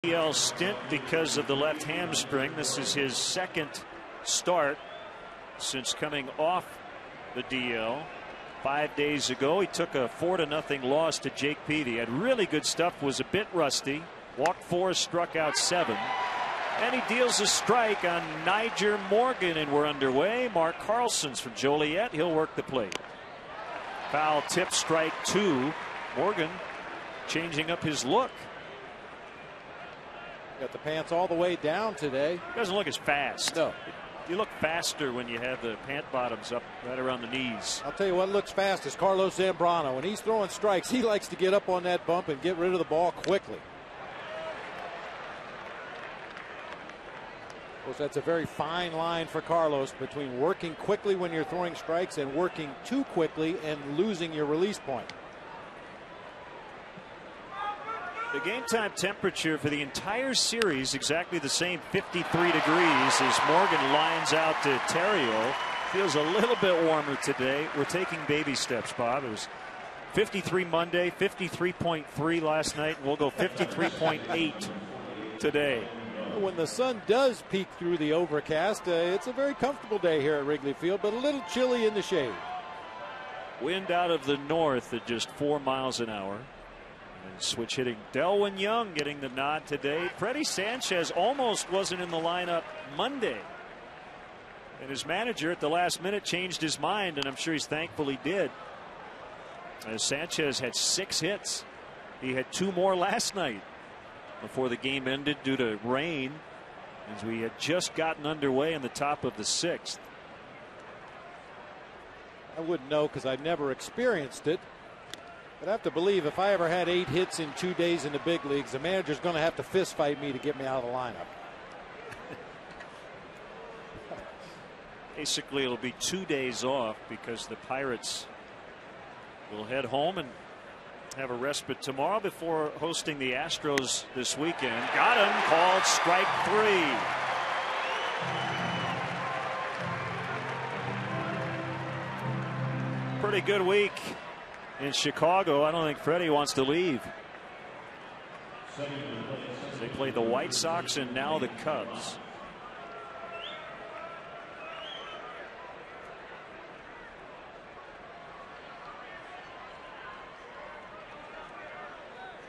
DL stint because of the left hamstring. This is his second start since coming off the DL. 5 days ago, he took a 4-0 loss to Jake Peavy. Had really good stuff, was a bit rusty. Walked 4, struck out 7. And he deals a strike on Nyjer Morgan, and we're underway. Mark Carlson's from Joliet. He'll work the plate. Foul tip, strike 2. Morgan changing up his look. Got the pants all the way down today. Doesn't look as fast. No. You look faster when you have the pant bottoms up right around the knees. I'll tell you what looks fast is Carlos Zambrano. When he's throwing strikes, he likes to get up on that bump and get rid of the ball quickly. Of course, that's a very fine line for Carlos between working quickly when you're throwing strikes and working too quickly and losing your release point. The game time temperature for the entire series exactly the same, 53 degrees, as Morgan lines out to Terrio. Feels a little bit warmer today. We're taking baby steps, Bob. It was 53 Monday, 53.3 last night, and we'll go 53.8 today. When the sun does peek through the overcast, it's a very comfortable day here at Wrigley Field, but a little chilly in the shade. Wind out of the north at just 4 miles an hour. And switch hitting. Delwyn Young getting the nod today. Freddie Sanchez almost wasn't in the lineup Monday. And his manager at the last minute changed his mind, and I'm sure he's thankful he did. As Sanchez had 6 hits. He had 2 more last night before the game ended due to rain, as we had just gotten underway in the top of the 6th. I wouldn't know because I've never experienced it. But I have to believe if I ever had 8 hits in 2 days in the big leagues, the manager's going to have to fist fight me to get me out of the lineup. Basically, it'll be 2 days off because the Pirates will head home and have a respite tomorrow before hosting the Astros this weekend. Got him, called strike 3. Pretty good week in Chicago. I don't think Freddie wants to leave. They play the White Sox and now the Cubs.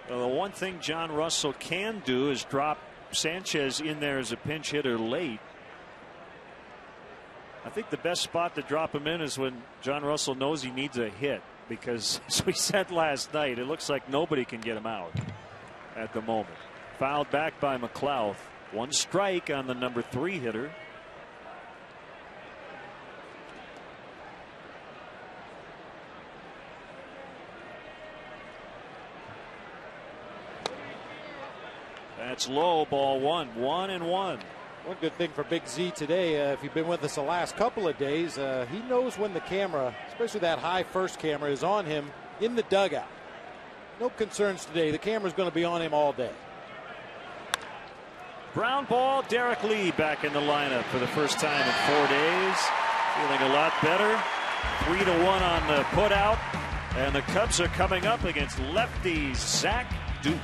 Well, the one thing John Russell can do is drop Sanchez in there as a pinch hitter late. I think the best spot to drop him in is when John Russell knows he needs a hit, because as we said last night, it looks like nobody can get him out at the moment. Fouled back by McLeod. 1 strike on the number 3 hitter. That's low, ball 1. 1-1. One good thing for Big Z today, if you've been with us the last couple of days, he knows when the camera, especially that high first camera, is on him in the dugout. No concerns today. The camera's going to be on him all day. Ground ball. Derek Lee back in the lineup for the first time in 4 days. Feeling a lot better. 3-1 on the putout. And the Cubs are coming up against lefty Zach Duke.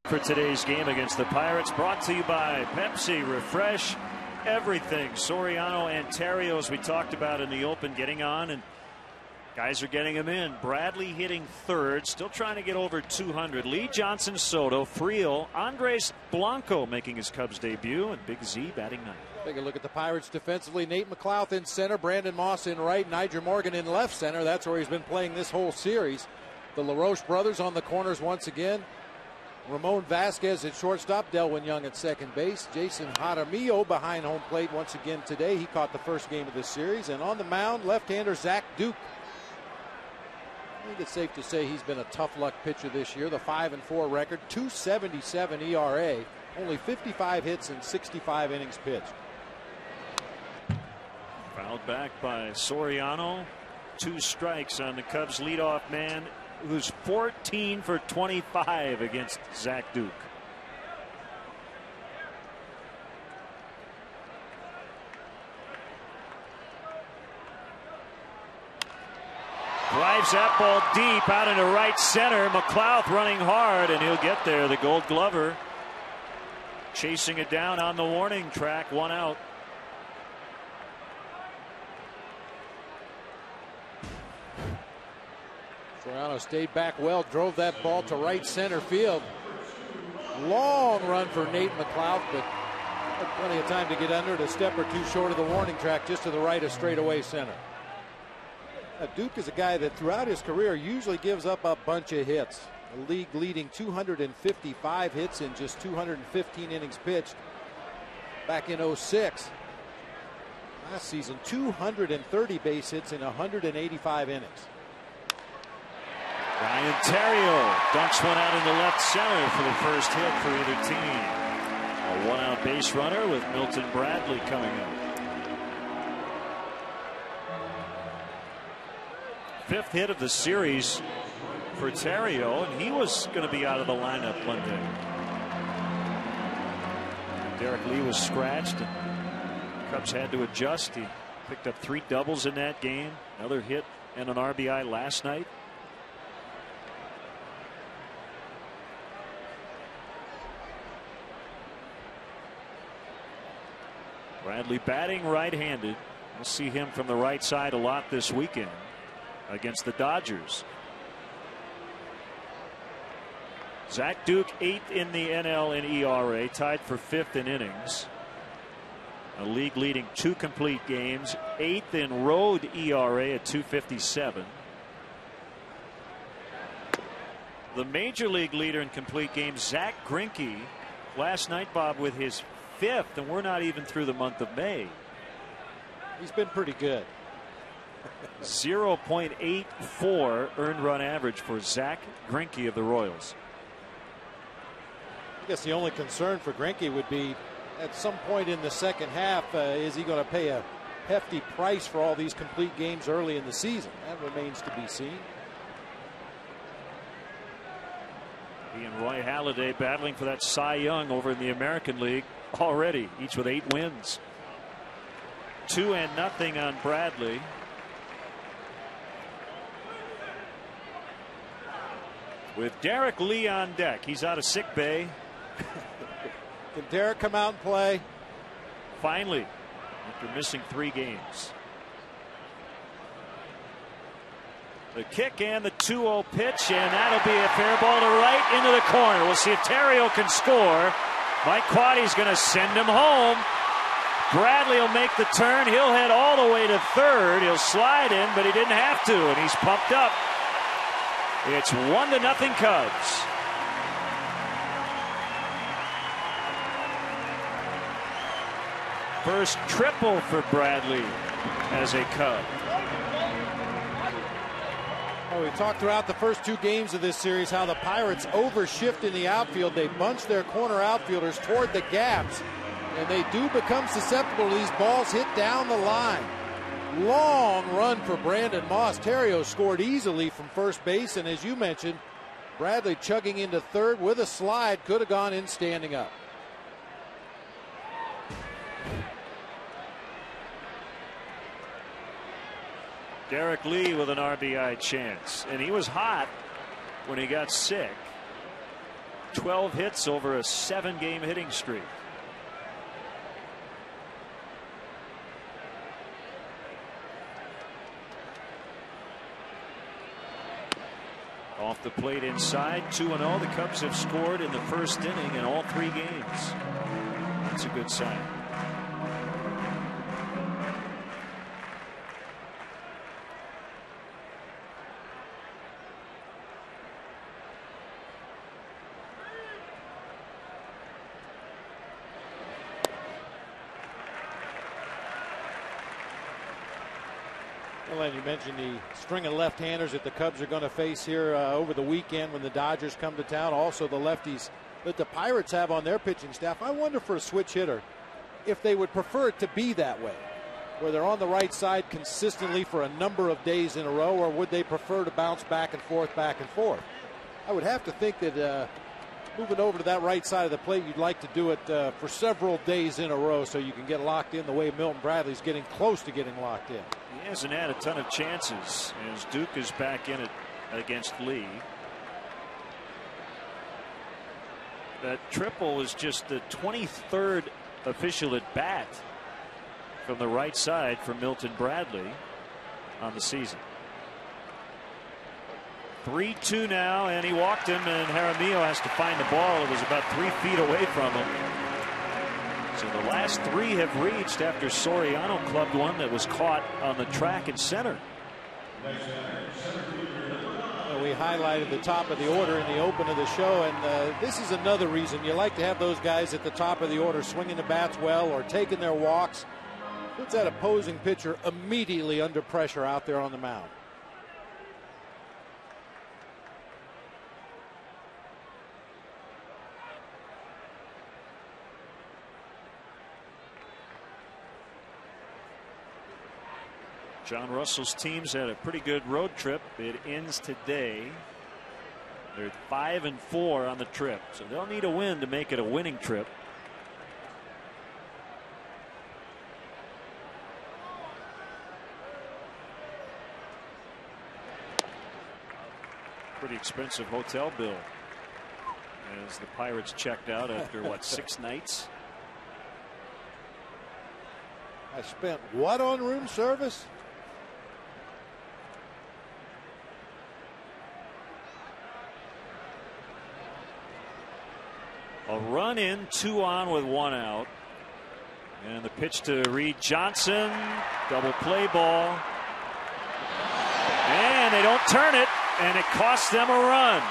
For today's game against the Pirates, brought to you by Pepsi. Refresh everything. Soriano and Terrio, as we talked about in the open, getting on, and guys are getting him in. Bradley hitting third, still trying to get over 200. Lee Johnson, Soto, Friel, Andres Blanco making his Cubs debut, and Big Z batting ninth. Take a look at the Pirates defensively. Nate McLouth in center, Brandon Moss in right, Niger Morgan in left center. That's where he's been playing this whole series. The LaRoche brothers on the corners once again. Ramon Vasquez at shortstop, Delwyn Young at second base, Jason Jaramillo behind home plate once again today. He caught the first game of this series. And on the mound, left-hander Zach Duke. I think it's safe to say he's been a tough luck pitcher this year. The 5-4 record, 2.77 ERA, only 55 hits and 65 innings pitched. Fouled back by Soriano. 2 strikes on the Cubs leadoff man, who's 14 for 25 against Zach Duke. Drives that ball deep out into right center. McLouth running hard, and he'll get there. The Gold Glover chasing it down on the warning track. 1 out. Soriano stayed back well, drove that ball to right center field. Long run for Nate McLouth, but had plenty of time to get under it. A step or two short of the warning track, just to the right of straightaway center. Duke is a guy that throughout his career usually gives up a bunch of hits. A league leading 255 hits in just 215 innings pitched back in 06. Last season, 230 base hits in 185 innings. Ryan Terrio dunks one out into left center for the first hit for either team. A 1-out base runner with Milton Bradley coming up. 5th hit of the series for Terrio, and he was going to be out of the lineup Monday. Derek Lee was scratched, and Cubs had to adjust. He picked up 3 doubles in that game, another hit and an RBI last night. Bradley batting right-handed. We'll see him from the right side a lot this weekend against the Dodgers. Zach Duke 8th in the NL in ERA, tied for 5th in innings. A league leading 2 complete games, 8th in road ERA at 2.57. The major league leader in complete games, Zach Greinke, last night, Bob, with his 5th, and we're not even through the month of May. He's been pretty good. 0.84 earned run average for Zach Greinke of the Royals. I guess the only concern for Greinke would be at some point in the second half, is he going to pay a hefty price for all these complete games early in the season? That remains to be seen. He and Roy Halladay battling for that Cy Young over in the American League already, each with 8 wins. 2-0 on Bradley. With Derek Lee on deck. He's out of sick bay. Can Derek come out and play? Finally, after missing 3 games. The kick and the 2-0 pitch, and that'll be a fair ball to right into the corner. We'll see if Terrio can score. Mike Quaddy's going to send him home. Bradley will make the turn. He'll head all the way to third. He'll slide in, but he didn't have to, and he's pumped up. It's 1-0 Cubs. First triple for Bradley as a Cub. Well, we talked throughout the first 2 games of this series how the Pirates overshift in the outfield. They bunch their corner outfielders toward the gaps, and they do become susceptible to these balls hit down the line. Long run for Brandon Moss. Terrio scored easily from first base, and as you mentioned, Bradley chugging into third with a slide, could have gone in standing up. Derek Lee with an RBI chance, and he was hot when he got sick. 12 hits over a 7-game hitting streak. Off the plate inside, 2-0. The Cubs have scored in the first inning in all 3 games. That's a good sign. Well, and you mentioned the string of left-handers that the Cubs are going to face here over the weekend when the Dodgers come to town. Also the lefties that the Pirates have on their pitching staff. I wonder for a switch hitter if they would prefer it to be that way, where they're on the right side consistently for a number of days in a row, or would they prefer to bounce back and forth, back and forth? I would have to think that moving over to that right side of the plate, you'd like to do it for several days in a row so you can get locked in the way Milton Bradley's getting close to getting locked in. He hasn't had a ton of chances as Duke is back in it against Lee. That triple was just the 23rd official at bat from the right side for Milton Bradley on the season. 3-2 now, and he walked him, and Jaramillo has to find the ball. It was about 3 feet away from him. So the last 3 have reached after Soriano clubbed one that was caught on the track in center. We highlighted the top of the order in the open of the show, and this is another reason you like to have those guys at the top of the order swinging the bats well or taking their walks. Puts that opposing pitcher immediately under pressure out there on the mound. John Russell's team's had a pretty good road trip. It ends today. They're 5-4 on the trip, so they'll need a win to make it a winning trip. Pretty expensive hotel bill as the Pirates checked out after what, 6 nights? I spent what on room service? A run in, 2 on with 1 out. And the pitch to Reed Johnson. Double play ball. And they don't turn it, and it costs them a run.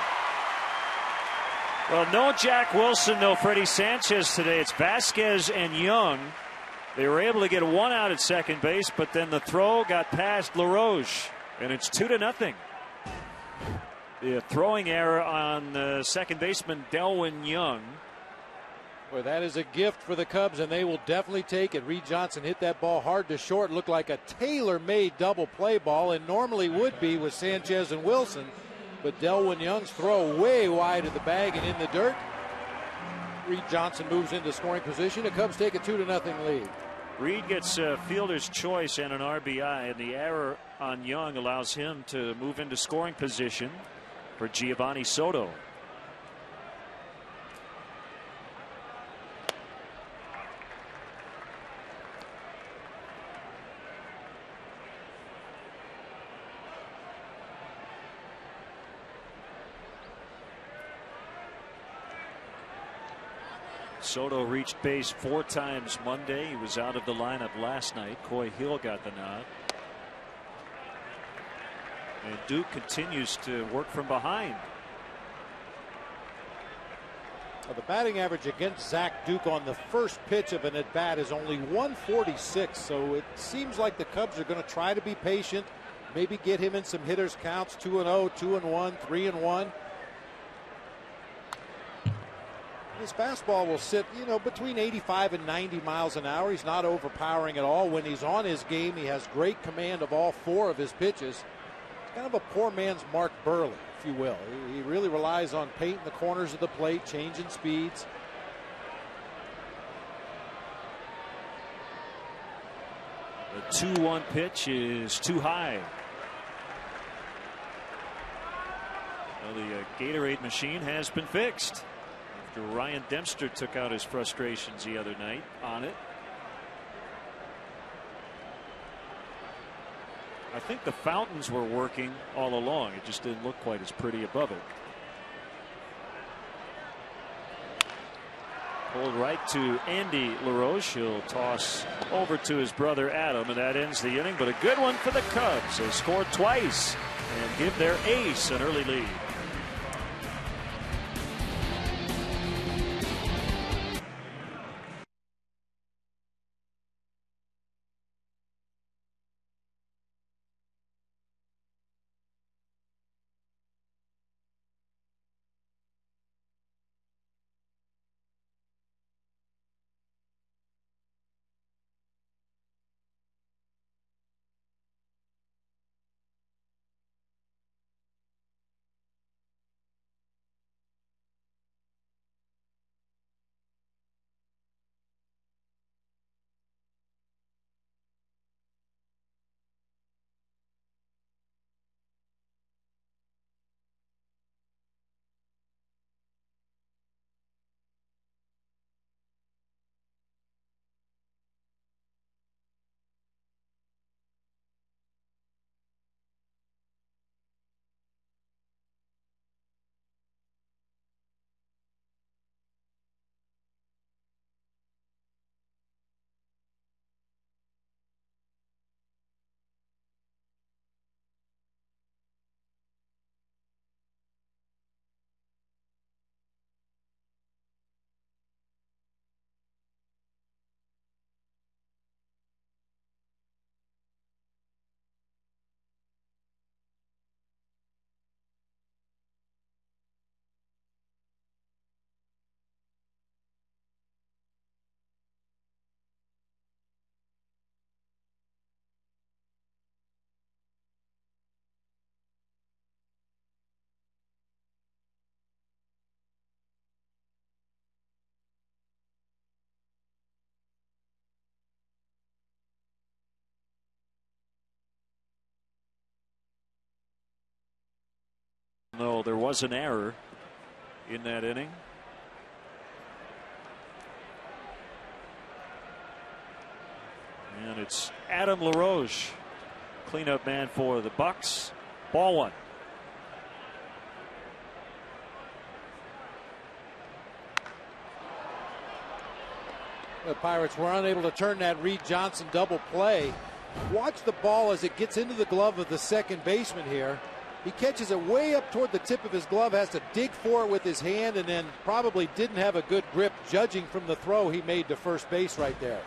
Well, no Jack Wilson, no Freddie Sanchez today. It's Vasquez and Young. They were able to get 1 out at second base, but then the throw got past LaRoche, and it's 2-0. The throwing error on second baseman Delwyn Young. Well, that is a gift for the Cubs, and they will definitely take it. Reed Johnson hit that ball hard to short. Looked like a tailor-made double play ball, and normally would be with Sanchez and Wilson. But Delwyn Young's throw way wide of the bag and in the dirt. Reed Johnson moves into scoring position. The Cubs take a 2-0 lead. Reed gets a fielder's choice and an RBI, and the error on Young allows him to move into scoring position for Giovanni Soto. Soto reached base 4 times Monday. He was out of the lineup last night. Coy Hill got the nod. And Duke continues to work from behind. Well, the batting average against Zach Duke on the first pitch of an at-bat is only 146, so it seems like the Cubs are going to try to be patient, maybe get him in some hitters counts, 2-0, 2-1, 3-1. His fastball will sit, between 85 and 90 miles an hour. He's not overpowering at all. When he's on his game, he has great command of all 4 of his pitches. It's kind of a poor man's Mark Burley, if you will. He really relies on painting the corners of the plate, changing speeds. The 2-1 pitch is too high. Well, the Gatorade machine has been fixed. after Ryan Dempster took out his frustrations the other night on it. I think the fountains were working all along. It just didn't look quite as pretty above it. Pulled right to Andy LaRoche. He'll toss over to his brother Adam, and that ends the inning. But a good one for the Cubs. They scored twice and give their ace an early lead. No, there was an error in that inning. And it's Adam LaRoche, cleanup man for the Bucks. Ball one. The Pirates were unable to turn that Reed Johnson double play. Watch the ball as it gets into the glove of the second baseman here. He catches it way up toward the tip of his glove, has to dig for it with his hand, and then probably didn't have a good grip, judging from the throw he made to first base right there.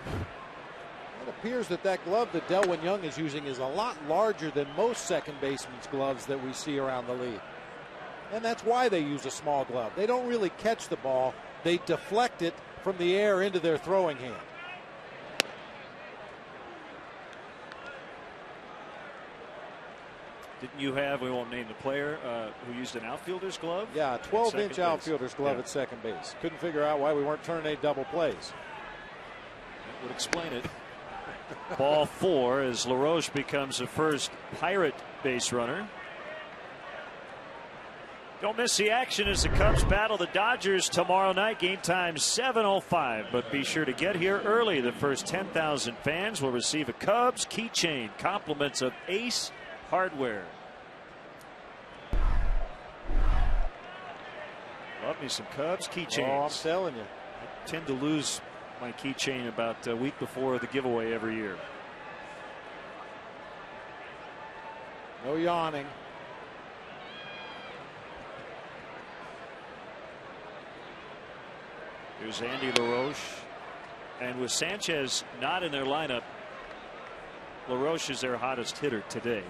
It appears that that glove that Delwyn Young is using is a lot larger than most second basemen's gloves that we see around the league. And that's why they use a small glove. They don't really catch the ball. They deflect it from the air into their throwing hand. Didn't you have, we won't name the player, who used an outfielder's glove? Yeah, a 12-inch outfielder's glove at second base. Couldn't figure out why we weren't turning 8 double plays. That would explain it. Ball 4 as LaRoche becomes the first Pirate base runner. Don't miss the action as the Cubs battle the Dodgers tomorrow night. Game time 7:05. But be sure to get here early. The first 10,000 fans will receive a Cubs keychain. Compliments of Ace Hardware. Love me some Cubs keychains. Oh, I'm telling you. I tend to lose my keychain about a week before the giveaway every year. No yawning. Here's Andy LaRoche. And with Sanchez not in their lineup, LaRoche is their hottest hitter today.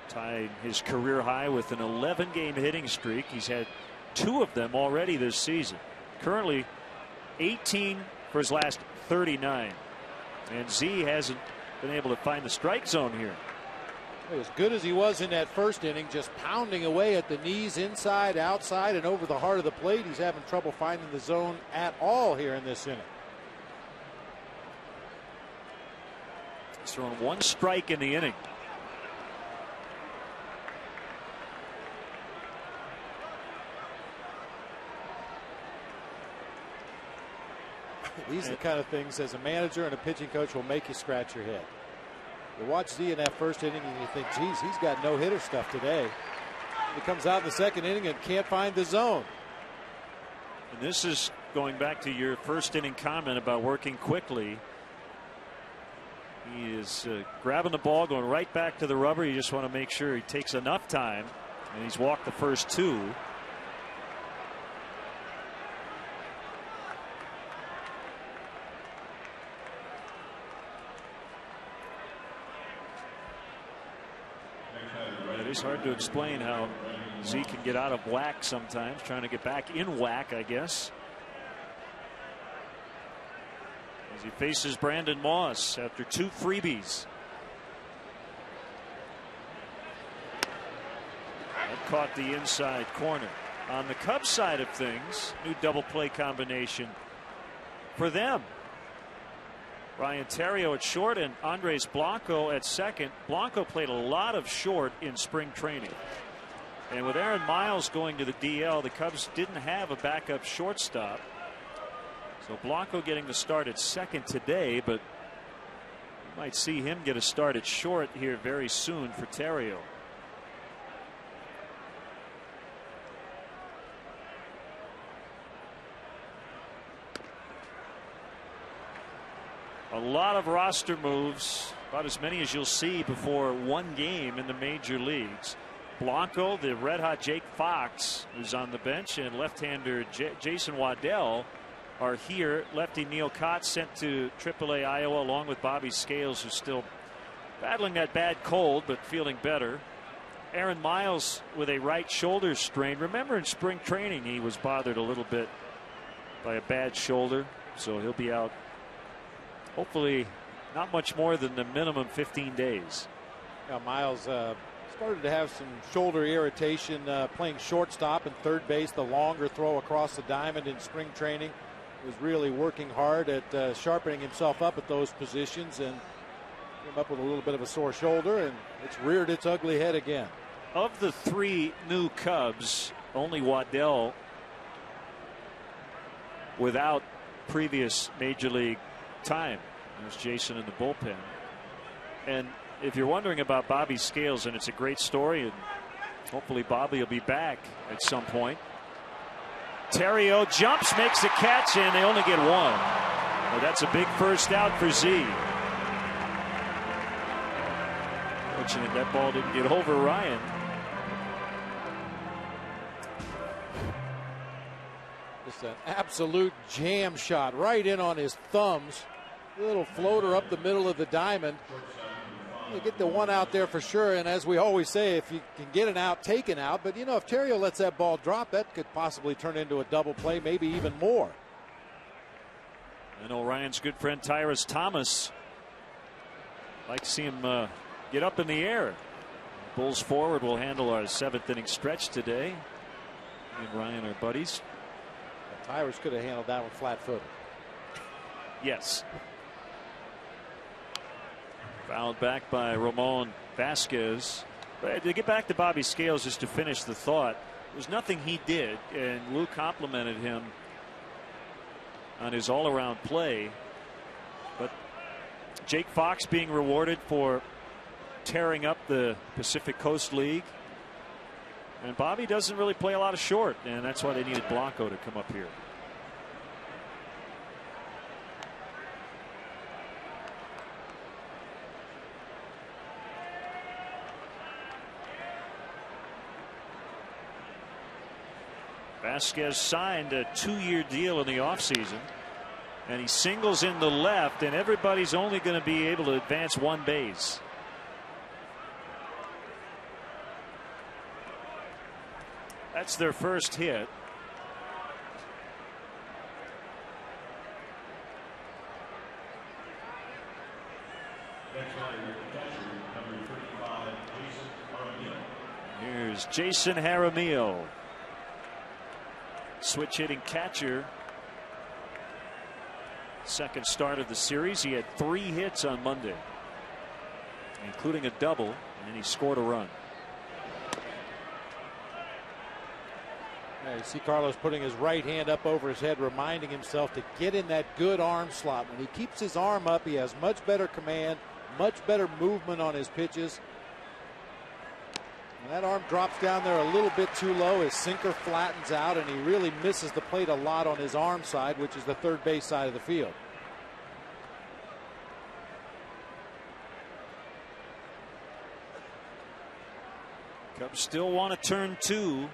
Tied his career high with an 11-game hitting streak. He's had 2 of them already this season. Currently 18 for his last 39. And Z hasn't been able to find the strike zone here. As good as he was in that first inning, just pounding away at the knees, inside, outside, and over the heart of the plate, he's having trouble finding the zone at all here in this inning. He's thrown 1 strike in the inning. These are the kind of things as a manager and a pitching coach will make you scratch your head. You watch Z in that first inning and you think, geez, he's got no hitter stuff today. He comes out in the second inning and can't find the zone. And this is going back to your first inning comment about working quickly. He is grabbing the ball, going right back to the rubber. You just want to make sure he takes enough time, and he's walked the first two. It is hard to explain how Z can get out of whack sometimes, trying to get back in whack, I guess. As he faces Brandon Moss after 2 freebies. That caught the inside corner. On the Cubs side of things, new double play combination for them. Ryan Theriot at short and Andres Blanco at second. Blanco played a lot of short in spring training. And with Aaron Miles going to the DL, the Cubs didn't have a backup shortstop. So Blanco getting the start at second today, but you might see him get a start at short here very soon for Theriot. A lot of roster moves, about as many as you'll see before one game in the major leagues. Blanco, the red hot Jake Fox, who's on the bench, and left-hander Jason Waddell are here. Lefty Neil Cott sent to AAA Iowa along with Bobby Scales, who's still battling that bad cold but feeling better. Aaron Miles with a right shoulder strain. Remember in spring training he was bothered a little bit by a bad shoulder, so he'll be out hopefully not much more than the minimum 15 days. Yeah, Miles started to have some shoulder irritation playing shortstop and third base, the longer throw across the diamond in spring training. He was really working hard at sharpening himself up at those positions and came up with a little bit of a sore shoulder, and it's reared its ugly head again. Of the 3 new Cubs, only Waddell without previous major league time. There's Jason in the bullpen. And if you're wondering about Bobby Scales, and it's a great story, and hopefully Bobby will be back at some point. Theriot jumps, makes the catch, and they only get 1. Well, that's a big first out for Z. Fortunate that ball didn't get over Ryan. Just an absolute jam shot right in on his thumbs. Little floater up the middle of the diamond. You get the 1 out there for sure, and as we always say, if you can get an out, take an out. But you know, if Theriot lets that ball drop, that could possibly turn into a double play, maybe even more. I know Ryan's good friend Tyrus Thomas. Like to see him get up in the air. Bulls forward will handle our 7th inning stretch today. Me and Ryan are buddies. Tyrus could have handled that one flat-footed. Yes. Fouled back by Ramon Vasquez. But to get back to Bobby Scales, just to finish the thought, there's nothing he did, and Lou complimented him on his all-around play. But Jake Fox being rewarded for tearing up the Pacific Coast League. And Bobby doesn't really play a lot of short, and that's why they needed Blanco to come up here. Vasquez signed a 2-year deal in the offseason, and he singles in the left, and everybody's only going to be able to advance 1 base. That's their first hit. Here's Jason Jaramillo. Switch hitting catcher. Second start of the series. He had 3 hits on Monday, including a double, and he scored a run. Yeah, you see Carlos putting his right hand up over his head, reminding himself to get in that good arm slot. When he keeps his arm up, he has much better command, much better movement on his pitches. And that arm drops down there a little bit too low. His sinker flattens out, and he really misses the plate a lot on his arm side, which is the third base side of the field. Cubs still want to turn 2.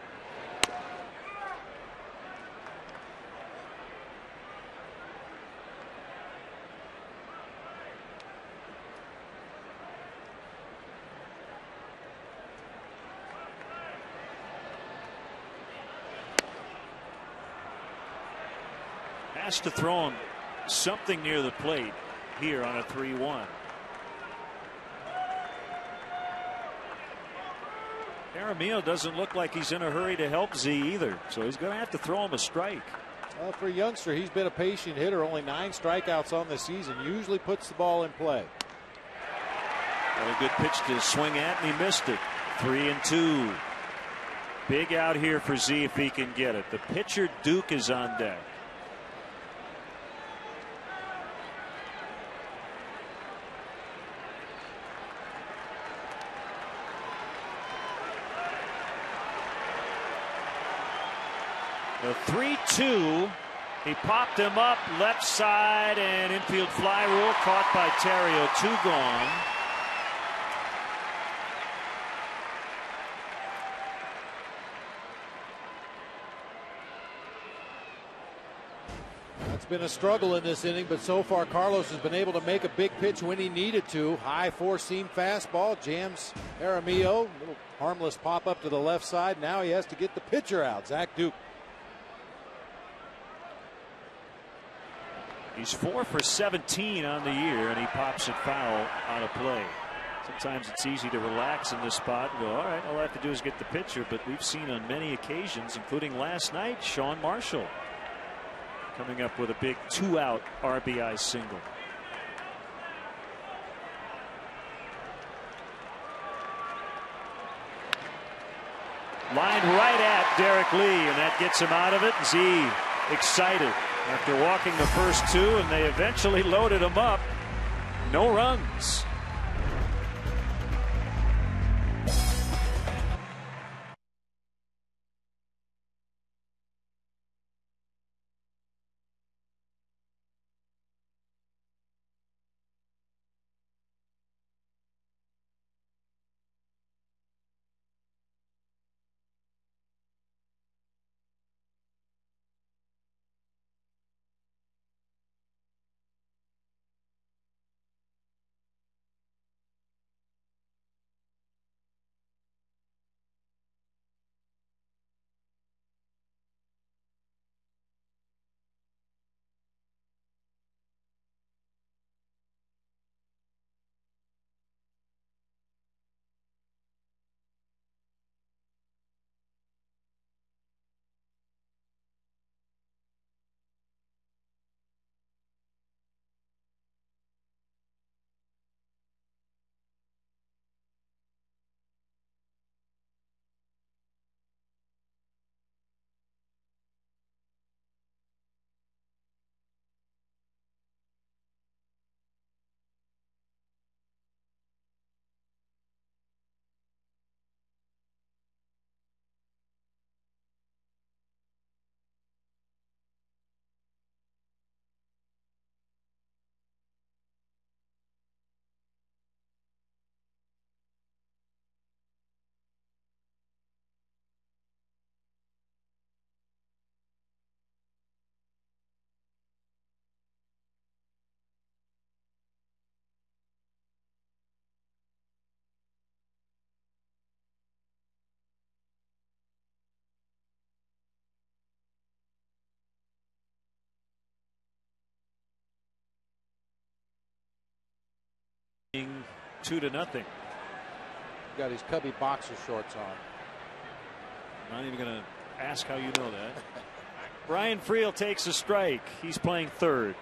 Has to throw him something near the plate here on a 3-1. Jaramillo doesn't look like he's in a hurry to help Z either, so he's going to have to throw him a strike. Well, for a youngster, he's been a patient hitter. Only 9 strikeouts on the season. Usually puts the ball in play. Well, a good pitch to swing at, and he missed it. 3-2. Big out here for Z if he can get it. The pitcher Duke is on deck. The 3-2. He popped him up left side, and infield fly rule caught by Terrio. 2 gone. It's been a struggle in this inning, but so far Carlos has been able to make a big pitch when he needed to. High 4-seam fastball jams Jaramillo. Little harmless pop up to the left side. Now he has to get the pitcher out. Zach Duke. He's 4 for 17 on the year, and he pops it foul on a play. Sometimes it's easy to relax in this spot and go, all right, all I have to do is get the pitcher. But we've seen on many occasions, including last night, Sean Marshall coming up with a big 2-out RBI single. Line right at Derek Lee, and that gets him out of it. Z excited after walking the first 2, and they eventually loaded him up. No runs. Being 2-0. Got his Cubby boxer shorts on. Not even going to ask how you know that. Brian Friel takes a strike. He's playing third.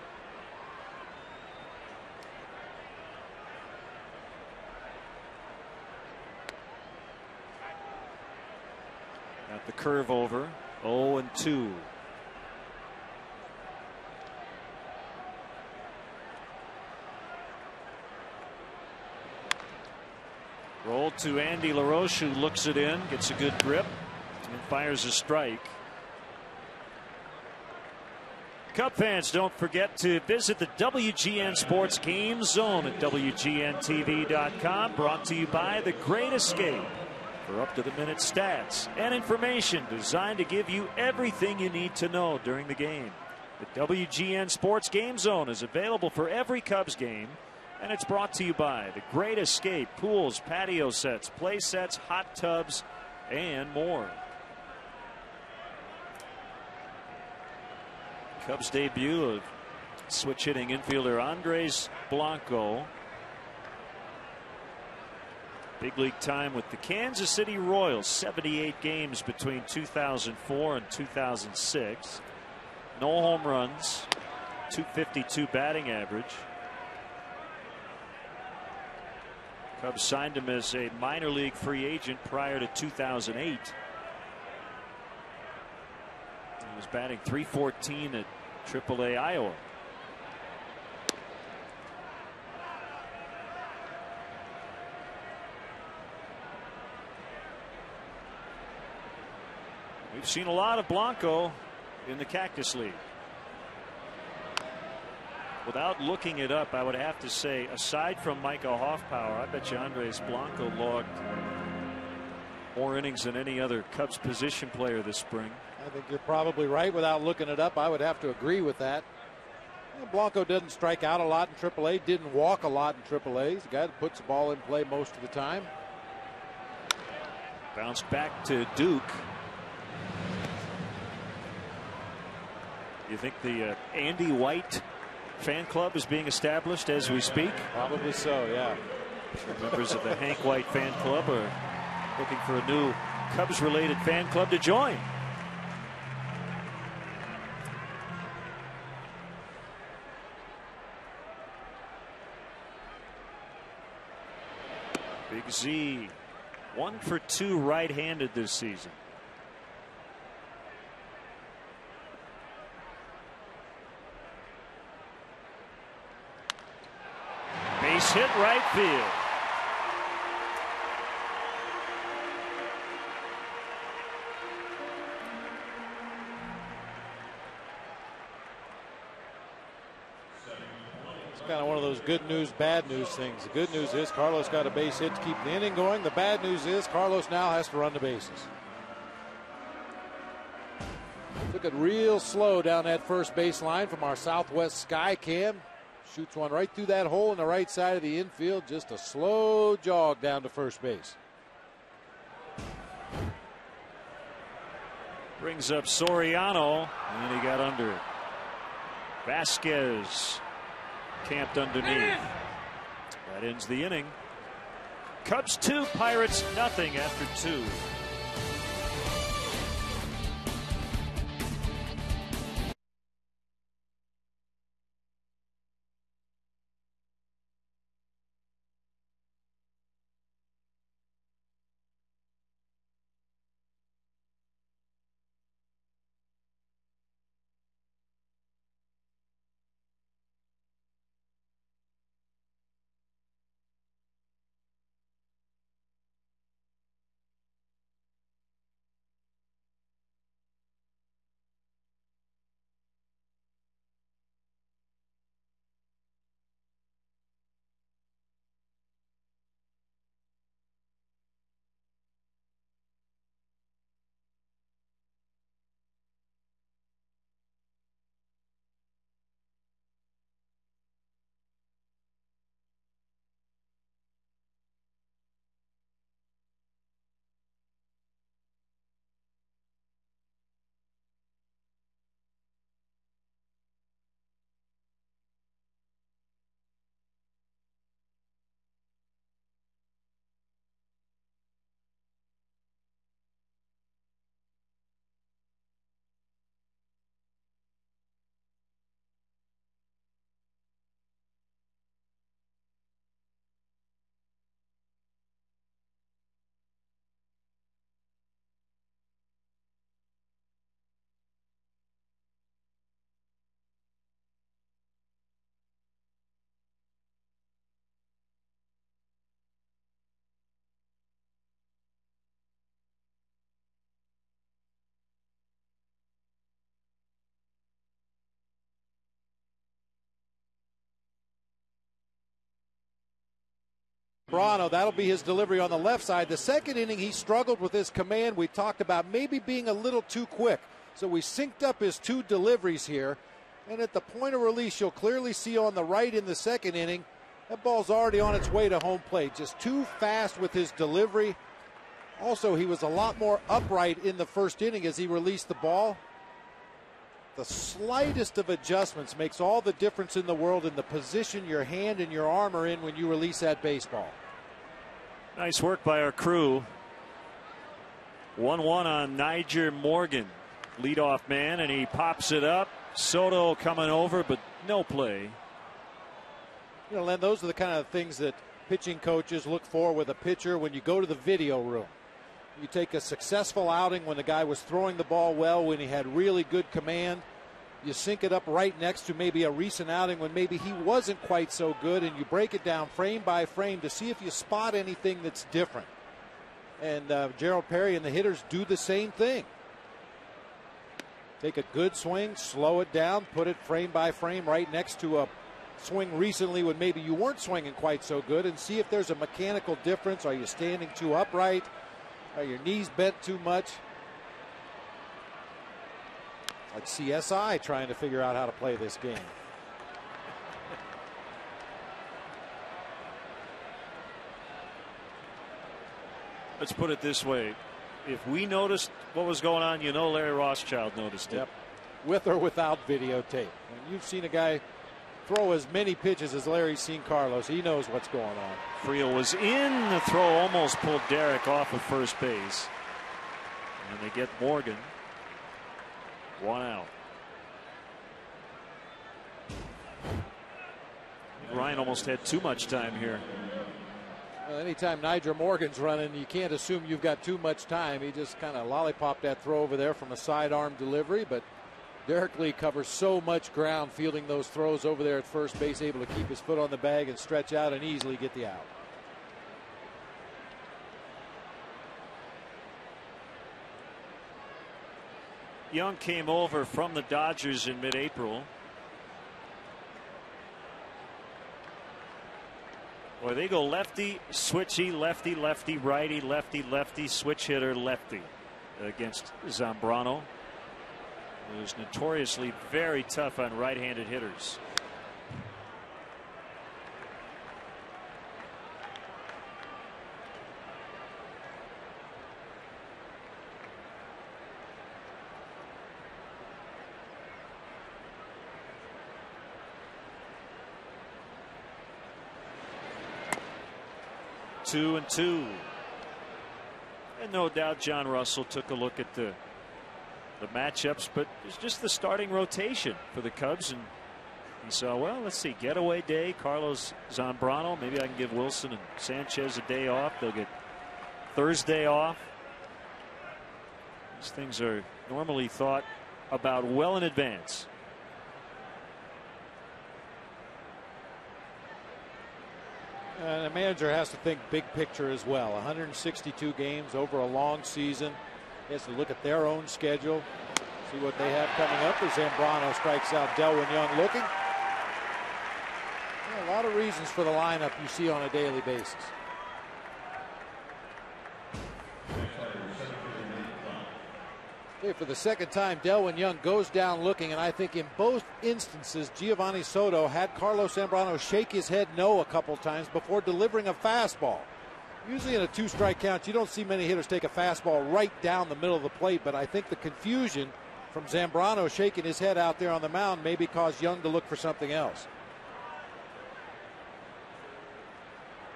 Got the curve over. 0-2. Roll to Andy LaRoche, who looks it in, gets a good grip, and fires a strike. Cub fans, don't forget to visit the WGN Sports Game Zone at WGNTV.com. Brought to you by The Great Escape. For up-to-the-minute stats and information designed to give you everything you need to know during the game. The WGN Sports Game Zone is available for every Cubs game, and it's brought to you by The Great Escape. Pools, patio sets, play sets, hot tubs, and more. Cubs debut of switch hitting infielder Andres Blanco. Big league time with the Kansas City Royals. 78 games between 2004 and 2006. No home runs. .252 batting average. Cubs signed him as a minor league free agent prior to 2008. He was batting .314 at AAA Iowa. We've seen a lot of Blanco in the Cactus League. Without looking it up, I would have to say, aside from Micah Hoffpower, I bet you Andres Blanco logged more innings than any other Cubs position player this spring. I think you're probably right. Without looking it up, I would have to agree with that. Blanco doesn't strike out a lot in AAA, didn't walk a lot in AAA. He's a guy that puts the ball in play most of the time. Bounce back to Duke. You think the Andy White fan club is being established as we speak? Probably so, yeah. Members of the Hank White fan club are looking for a new Cubs-related fan club to join. Big Z, 1 for 2 right-handed this season. Base hit right field. Kind of one of those good news, bad news things. The good news is Carlos got a base hit to keep the inning going. The bad news is Carlos now has to run the bases. Took it real slow down that first base line from our southwest sky cam. Shoots one right through that hole in the right side of the infield. Just a slow jog down to first base. Brings up Soriano, and he got under it. Vasquez camped underneath. That ends the inning. Cubs 2, Pirates nothing after 2. Zambrano. That'll be his delivery on the left side. The second inning, he struggled with his command. We talked about maybe being a little too quick. So we synced up his two deliveries here. And at the point of release, you'll clearly see on the right in the second inning, that ball's already on its way to home plate. Just too fast with his delivery. Also, he was a lot more upright in the first inning as he released the ball. The slightest of adjustments makes all the difference in the world in the position your hand and your arm are in when you release that baseball. Nice work by our crew. 1-1 on Niger Morgan, leadoff man, and he pops it up. Soto coming over, but no play. You know, Len, those are the kind of things that pitching coaches look for with a pitcher when you go to the video room. You take a successful outing when the guy was throwing the ball well, when he had really good command. You sync it up right next to maybe a recent outing when maybe he wasn't quite so good, and you break it down frame by frame to see if you spot anything that's different. And Gerald Perry and the hitters do the same thing. Take a good swing, slow it down, put it frame by frame right next to a swing recently when maybe you weren't swinging quite so good, and see if there's a mechanical difference. Are you standing too upright? Are your knees bent too much? Like CSI trying to figure out how to play this game. Let's put it this way. If we noticed what was going on, you know Larry Rothschild noticed it. Yep. With or without videotape. When you've seen a guy throw as many pitches as Larry's seen Carlos, he knows what's going on. Friel was in. The throw almost pulled Derek off of first base. And they get Morgan. 1 out. Ryan almost had too much time here. Well, anytime Niger Morgan's running, you can't assume you've got too much time. He just kind of lollipopped that throw over there from a sidearm delivery, but Derek Lee covers so much ground fielding those throws over there at first base, able to keep his foot on the bag and stretch out and easily get the out. Young came over from the Dodgers in mid-April. Boy, they go lefty, switchy, lefty, lefty, righty, lefty, lefty, switch hitter, lefty against Zambrano, who's notoriously very tough on right-handed hitters. Two and two. And no doubt John Russell took a look at the matchups, but it's just the starting rotation for the Cubs, and he saw, well, let's see, getaway day, Carlos Zambrano, maybe I can give Wilson and Sanchez a day off. They'll get Thursday off. These things are normally thought about well in advance. And a manager has to think big picture as well. 162 games over a long season. He has to look at their own schedule, see what they have coming up as Zambrano strikes out. Delwyn Young looking. A lot of reasons for the lineup you see on a daily basis. Okay, for the second time, Delwyn Young goes down looking, and I think in both instances, Giovanni Soto had Carlos Zambrano shake his head no a couple times before delivering a fastball. Usually in a two-strike count, you don't see many hitters take a fastball right down the middle of the plate, but I think the confusion from Zambrano shaking his head out there on the mound maybe caused Young to look for something else.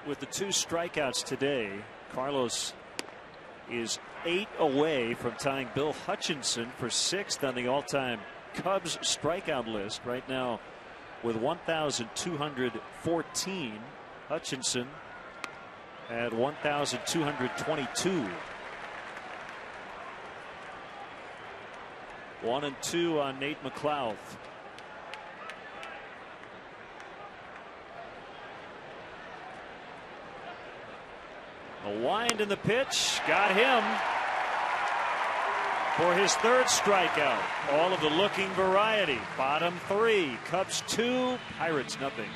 With the 2 strikeouts today, Carlos is 8 away from tying Bill Hutchinson for 6th on the all-time Cubs strikeout list right now with 1,214. Hutchinson at 1,222. 1-2 on Nate McLeod. A wind in the pitch, got him for his 3rd strikeout. All of the looking variety. Bottom 3, Cubs 2, Pirates nothing.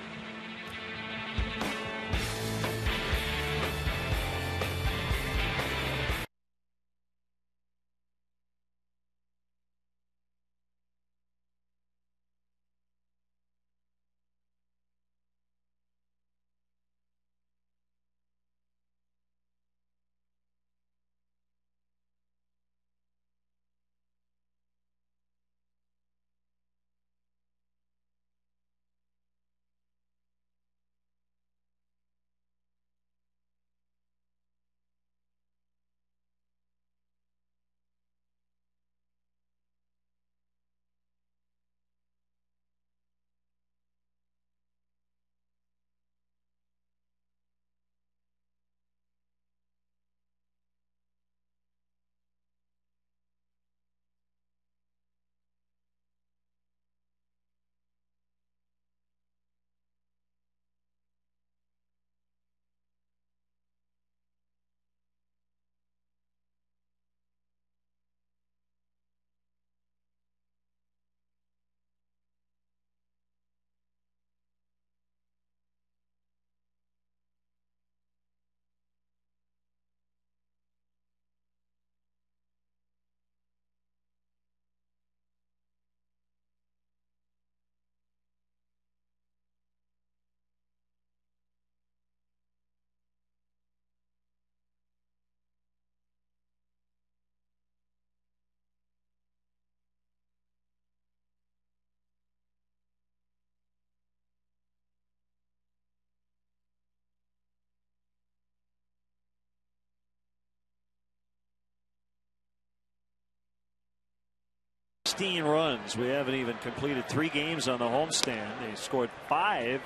16 runs. We haven't even completed 3 games on the homestand. They scored 5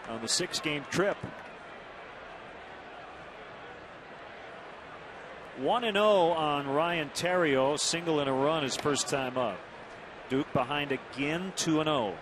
on the 6-game trip. 1-0 on Ryan Theriot, single and a run his first time up. Duke behind again, 2-0.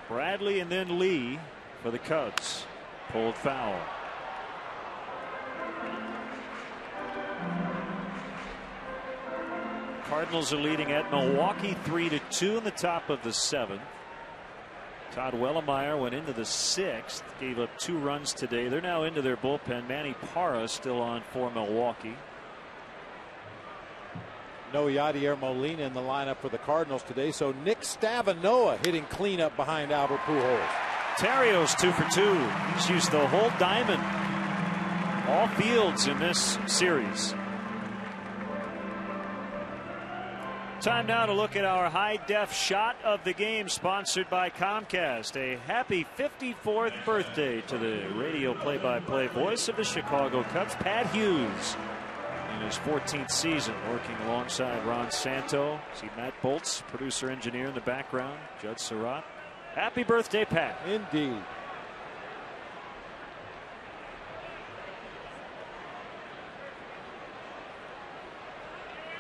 Bradley and then Lee for the Cubs. Pulled foul. Cardinals are leading at Milwaukee 3-2 in the top of the 7th. Todd Wellemeyer went into the 6th, gave up 2 runs today. They're now into their bullpen. Manny Parra still on for Milwaukee. No Yadier Molina in the lineup for the Cardinals today, so Nick Stavanoa hitting cleanup behind Albert Pujols. Terrio's 2 for 2. He's used the whole diamond, all fields in this series. Time now to look at our high-def shot of the game, sponsored by Comcast. A happy 54th birthday to the radio play-by-play voice of the Chicago Cubs, Pat Hughes, in his 14th season, working alongside Ron Santo. See Matt Boltz, producer-engineer in the background, Judd Surratt. Happy birthday, Pat. Indeed.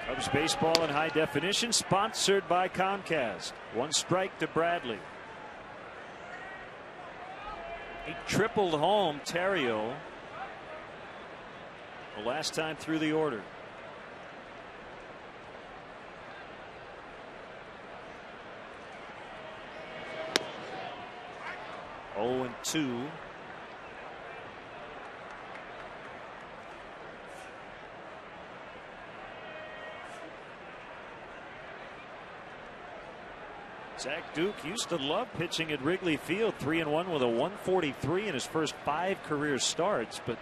Cubs baseball in high definition, sponsored by Comcast. 1 strike to Bradley. He tripled home Theriot the last time through the order. Oh, and 2. Zach Duke used to love pitching at Wrigley Field. 3-1 with a 143 in his first 5 career starts, but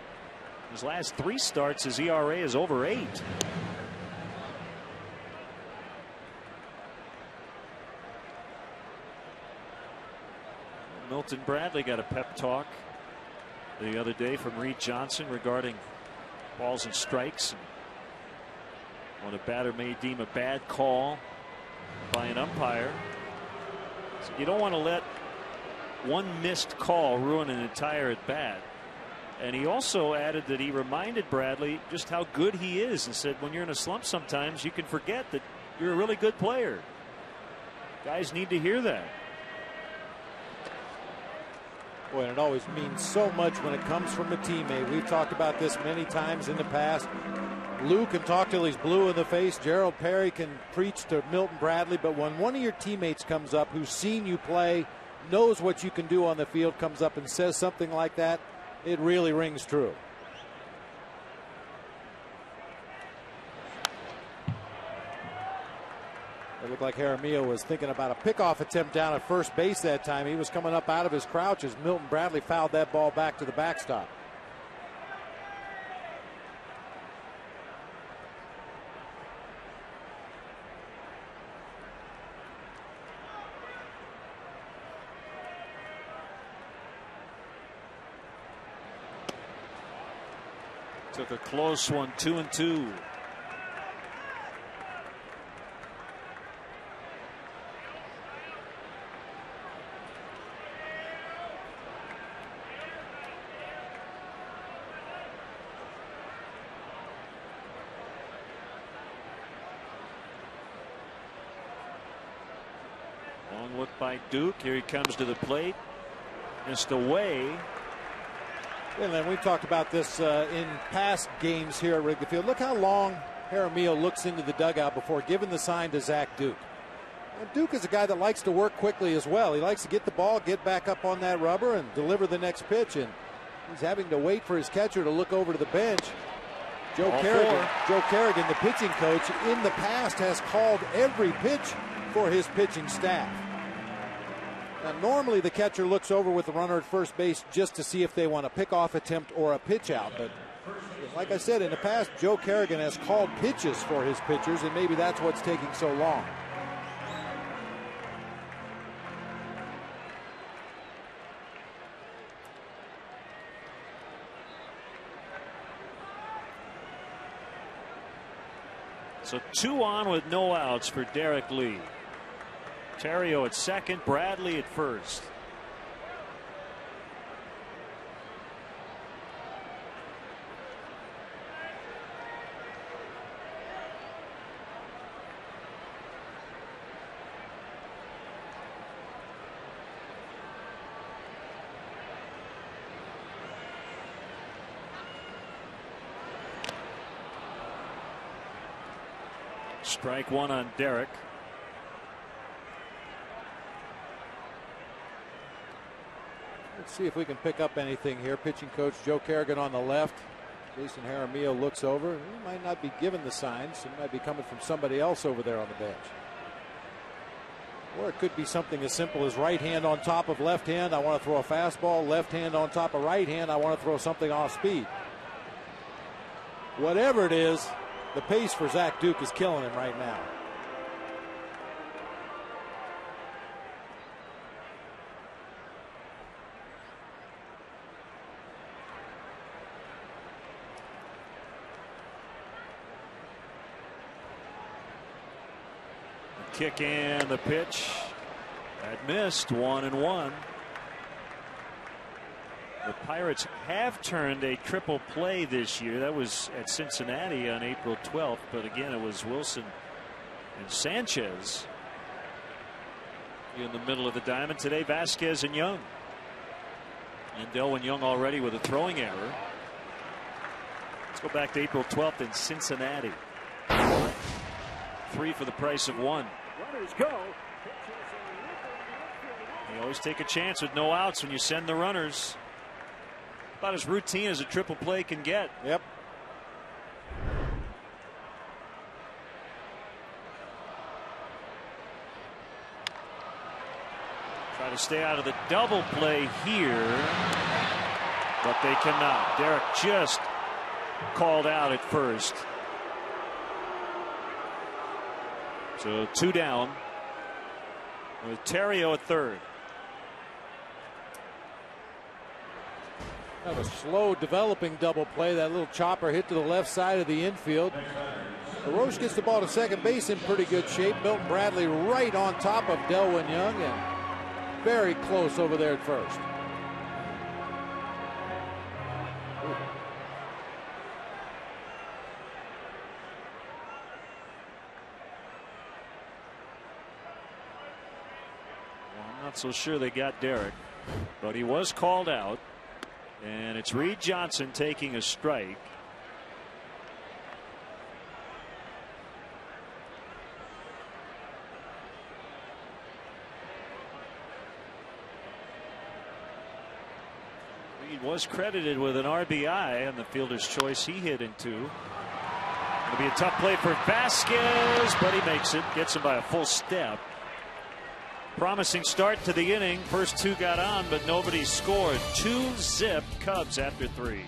his last 3 starts his ERA is over 8. Milton Bradley got a pep talk the other day from Reed Johnson regarding balls and strikes, and what a batter may deem a bad call by an umpire. So you don't want to let one missed call ruin an entire at bat. And he also added that he reminded Bradley just how good he is, and said when you're in a slump sometimes you can forget that you're a really good player. Guys need to hear that. Boy, and it always means so much when it comes from a teammate. We've talked about this many times in the past. Lou can talk till he's blue in the face. Gerald Perry can preach to Milton Bradley. But when one of your teammates comes up who's seen you play, knows what you can do on the field, comes up and says something like that, it really rings true. It looked like Jaramillo was thinking about a pickoff attempt down at first base that time. He was coming up out of his crouch as Milton Bradley fouled that ball back to the backstop. Took a close one, 2-2. Long look by Duke. Here he comes to the plate. Missed away. And then we've talked about this in past games here at Wrigley Field. Look how long Jaramillo looks into the dugout before giving the sign to Zach Duke. And Duke is a guy that likes to work quickly as well. He likes to get the ball, get back up on that rubber, and deliver the next pitch. And he's having to wait for his catcher to look over to the bench. Joe Kerrigan, the pitching coach, in the past has called every pitch for his pitching staff. Now, normally the catcher looks over with the runner at first base just to see if they want a pickoff attempt or a pitch out. But like I said, in the past, Joe Kerrigan has called pitches for his pitchers, and maybe that's what's taking so long. So 2 on with no outs for Derek Lee. Terrio at second, Bradley at first. Strike one on Derek. Let's see if we can pick up anything here. Pitching coach Joe Kerrigan on the left. Jason Jaramillo looks over. He might not be given the signs. It might be coming from somebody else over there on the bench. Or it could be something as simple as right hand on top of left hand. I want to throw a fastball. Left hand on top of right hand. I want to throw something off speed. Whatever it is, the pace for Zach Duke is killing him right now. The kick and the pitch. That missed. 1-1. The Pirates have turned a triple play this year. That was at Cincinnati on April 12th. But again, it was Wilson and Sanchez in the middle of the diamond. Today, Vasquez and Young. And Delwyn Young already with a throwing error. Let's go back to April 12th in Cincinnati. 3 for the price of 1. Runners go. You always take a chance with no outs when you send the runners. About as routine as a triple play can get. Yep. Try to stay out of the double play here, but they cannot. Derek just called out at first. So 2 down with Terrio at third. Kind of a slow developing double play. That little chopper hit to the left side of the infield. LaRoche gets the ball to second base in pretty good shape. Milton Bradley right on top of Delwyn Young and very close over there at first. Well, I'm not so sure they got Derek, but he was called out. And it's Reed Johnson taking a strike. Reed was credited with an RBI on the fielder's choice. He hit into. It'll be a tough play for Vasquez, but he makes it. Gets him by a full step. Promising start to the inning. First 2 got on, but nobody scored. 2-zip Cubs after 3.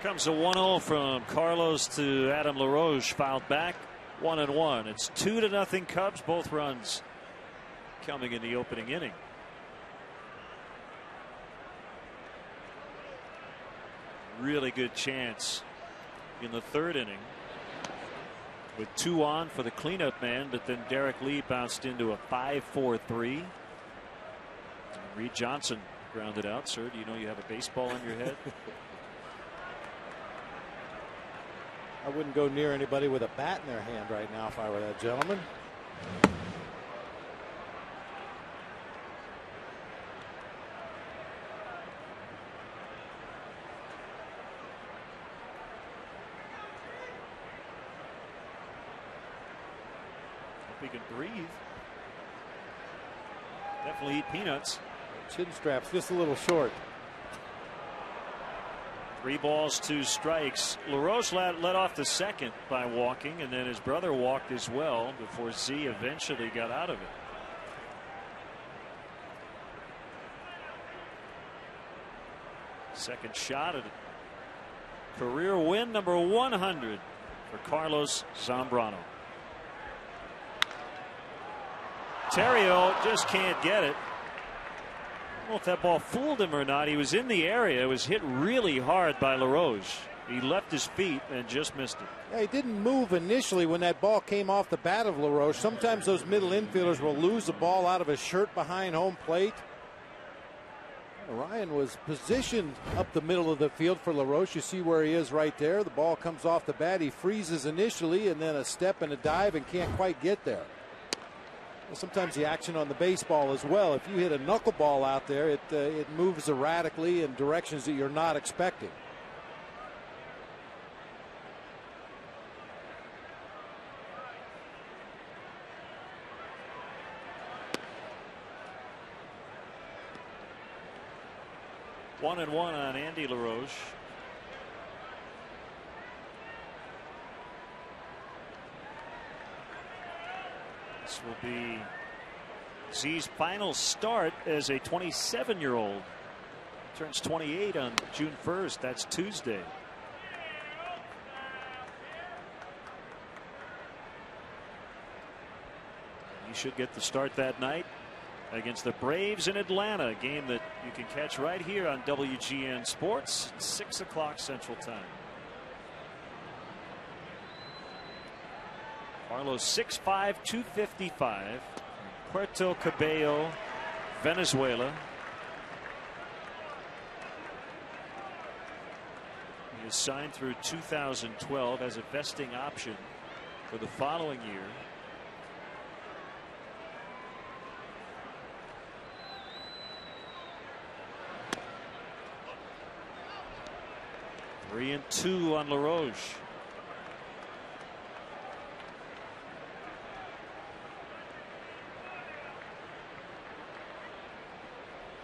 Comes a 1-0 from Carlos to Adam LaRoche, fouled back. 1-1. It's 2-0 Cubs. Both runs coming in the opening inning. Really good chance in the third inning with 2 on for the cleanup man, but then Derek Lee bounced into a 5-4-3. Reed Johnson grounded out. Sir, do you know you have a baseball on your head? I wouldn't go near anybody with a bat in their hand right now if I were that gentleman. Hope he can breathe. Definitely eat peanuts. Chin strap's just a little short. 3 balls, 2 strikes. LaRoche led off the second by walking, and then his brother walked as well before Z eventually got out of it. Second shot at career win number 100 for Carlos Zambrano. Terrio just can't get it. I don't know if that ball fooled him or not. He was in the area. It was hit really hard by LaRoche. He left his feet and just missed it. Yeah, he didn't move initially when that ball came off the bat of LaRoche. Sometimes those middle infielders will lose the ball out of his shirt behind home plate. Ryan was positioned up the middle of the field for LaRoche. You see where he is right there. The ball comes off the bat. He freezes initially and then a step and a dive and can't quite get there. Sometimes the action on the baseball as well. If you hit a knuckleball out there, it moves erratically in directions that you're not expecting. One and one on Andy LaRoche. This will be Z's final start as a 27-year-old. Turns 28 on June 1st. That's Tuesday. He should get the start that night against the Braves in Atlanta, a game that you can catch right here on WGN Sports, 6 o'clock Central Time. Carlos 6'5", 255, Puerto Cabello, Venezuela. He is signed through 2012, as a vesting option for the following year. Three and two on LaRoche.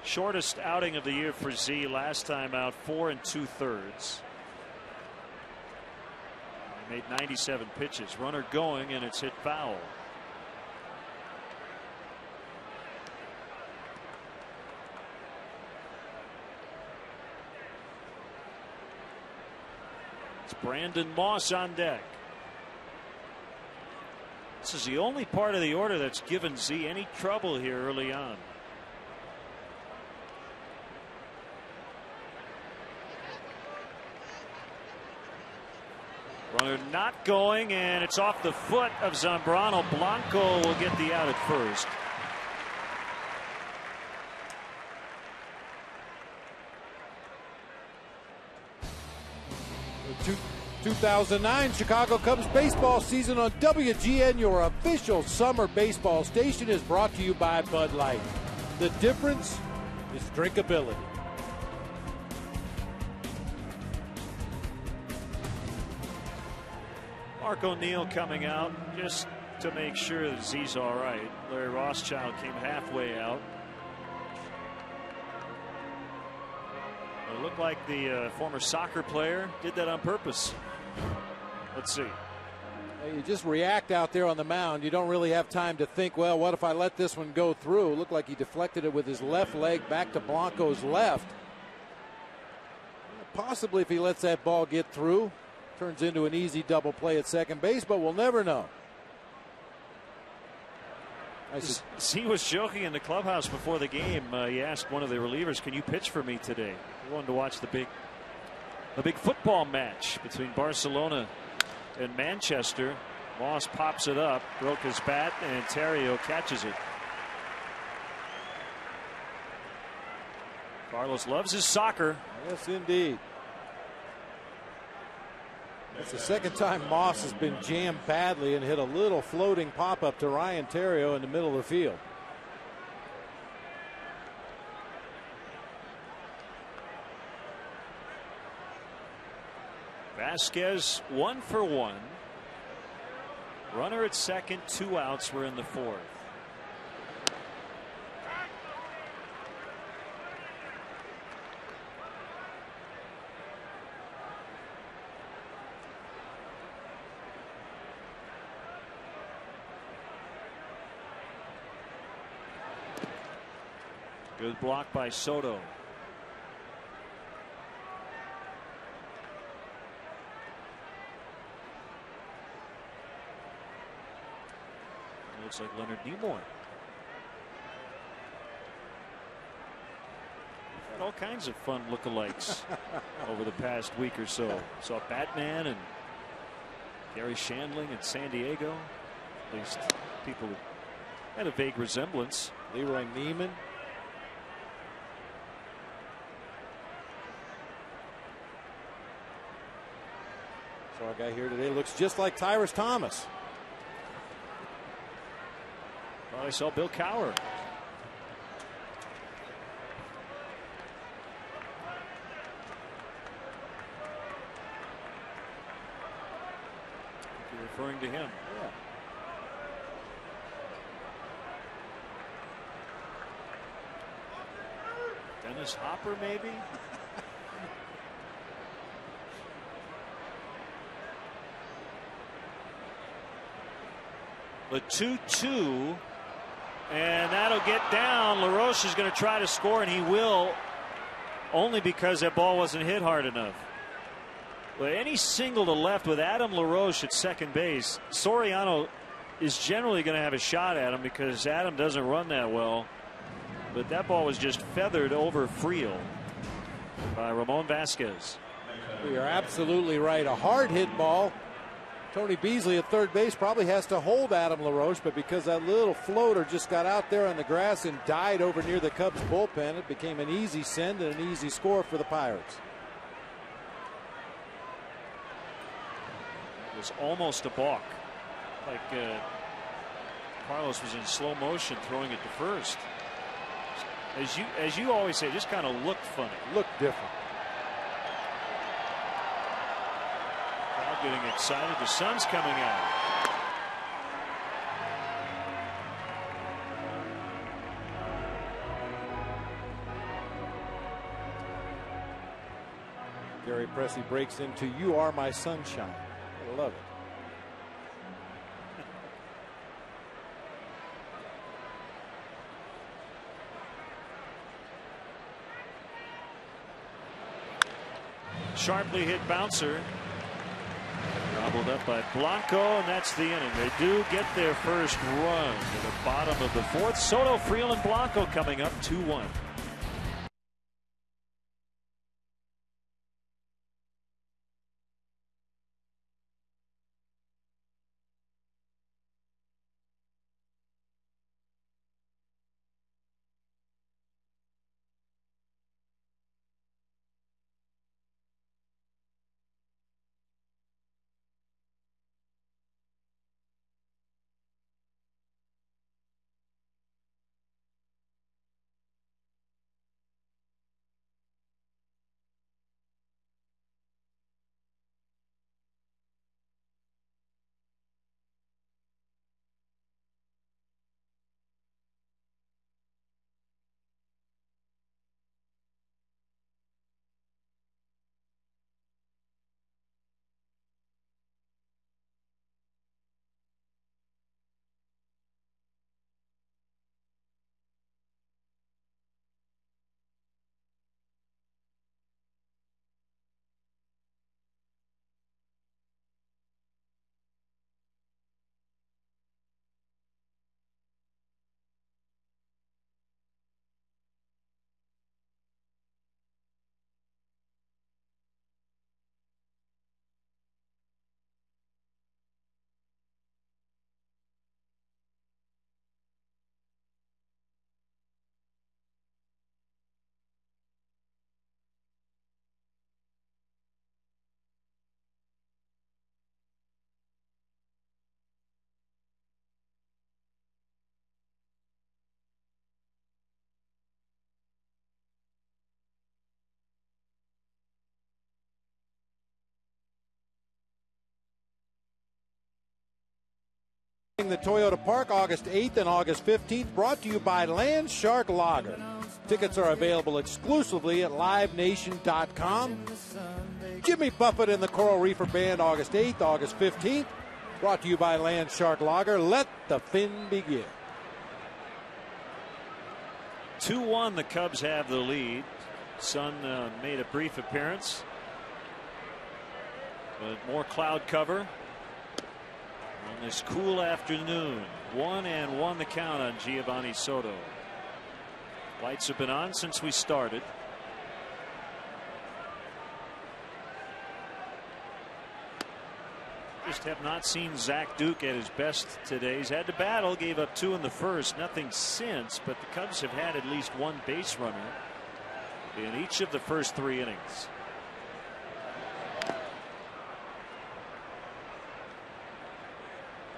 Shortest outing of the year for Z. Last time out 4 2/3. He made 97 pitches. Runner going, and it's hit foul. It's Brandon Moss on deck. This is the only part of the order that's given Z any trouble here early on. Runner not going, and it's off the foot of Zambrano. Blanco will get the out at first. The 2009 Chicago Cubs baseball season on WGN, your official summer baseball station, is brought to you by Bud Light. The difference is drinkability. Mark O'Neill coming out just to make sure that Z's all right. Larry Rothschild came halfway out. It looked like the former soccer player did that on purpose. Let's see. You just react out there on the mound. You don't really have time to think, well, what if I let this one go through? It looked like he deflected it with his left leg back to Blanco's left. possibly if he lets that ball get through, turns into an easy double play at second base, but we'll never know. He was joking in the clubhouse before the game. He asked one of the relievers, "Can you pitch for me today?" He wanted to watch the big football match between Barcelona and Manchester. Moss pops it up, broke his bat, and Terrio catches it. Carlos loves his soccer. Yes, indeed. It's the second time Moss has been jammed badly and hit a little floating pop-up to Ryan Terrio in the middle of the field. Vasquez 1 for 1. Runner at second, 2 outs. We're in the 4th. Good block by Soto. Looks like Leonard Nimoy. Had all kinds of fun lookalikes over the past week or so. Saw Batman and Gary Shandling in San Diego. At least people had a vague resemblance. Leroy Neiman. Saw a guy here today looks just like Tyrus Thomas. Well, I saw Bill Cowher. You're referring to him. Yeah. Dennis Hopper, maybe? The 2-2. And that'll get down. LaRoche is going to try to score, and he will, only because that ball wasn't hit hard enough. But any single to left with Adam LaRoche at second base, Soriano is generally going to have a shot at him because Adam doesn't run that well. But that ball was just feathered over Friel by Ramon Vasquez. You're absolutely right. A hard hit ball. Tony Beasley at third base probably has to hold Adam LaRoche, but because that little floater just got out there on the grass and died over near the Cubs bullpen, it became an easy send and an easy score for the Pirates. It was almost a balk. Like Carlos was in slow motion throwing it to first. As you always say, it just kind of looked funny. Looked different. Getting excited. The sun's coming out. Gary Presley breaks into "You Are My Sunshine." I love it. Sharply hit bouncer. Gobbled up by Blanco, and that's the inning. They do get their first run to the bottom of the 4th. Soto, Friel, and Blanco coming up 2-1. The Toyota Park, August 8th and August 15th, brought to you by Land Shark Lager. Tickets are available exclusively at livenation.com. Jimmy Buffett and the Coral Reefer Band, August 8th, August 15th, brought to you by Land Shark Lager. Let the fin begin. 2-1, the Cubs have the lead. Sun made a brief appearance, but more cloud cover on this cool afternoon. 1-1 the count on Giovanni Soto. Lights have been on since we started. Just have not seen Zach Duke at his best today. He's had to battle, gave up 2 in the first, nothing since, but the Cubs have had at least 1 base runner in each of the first 3 innings.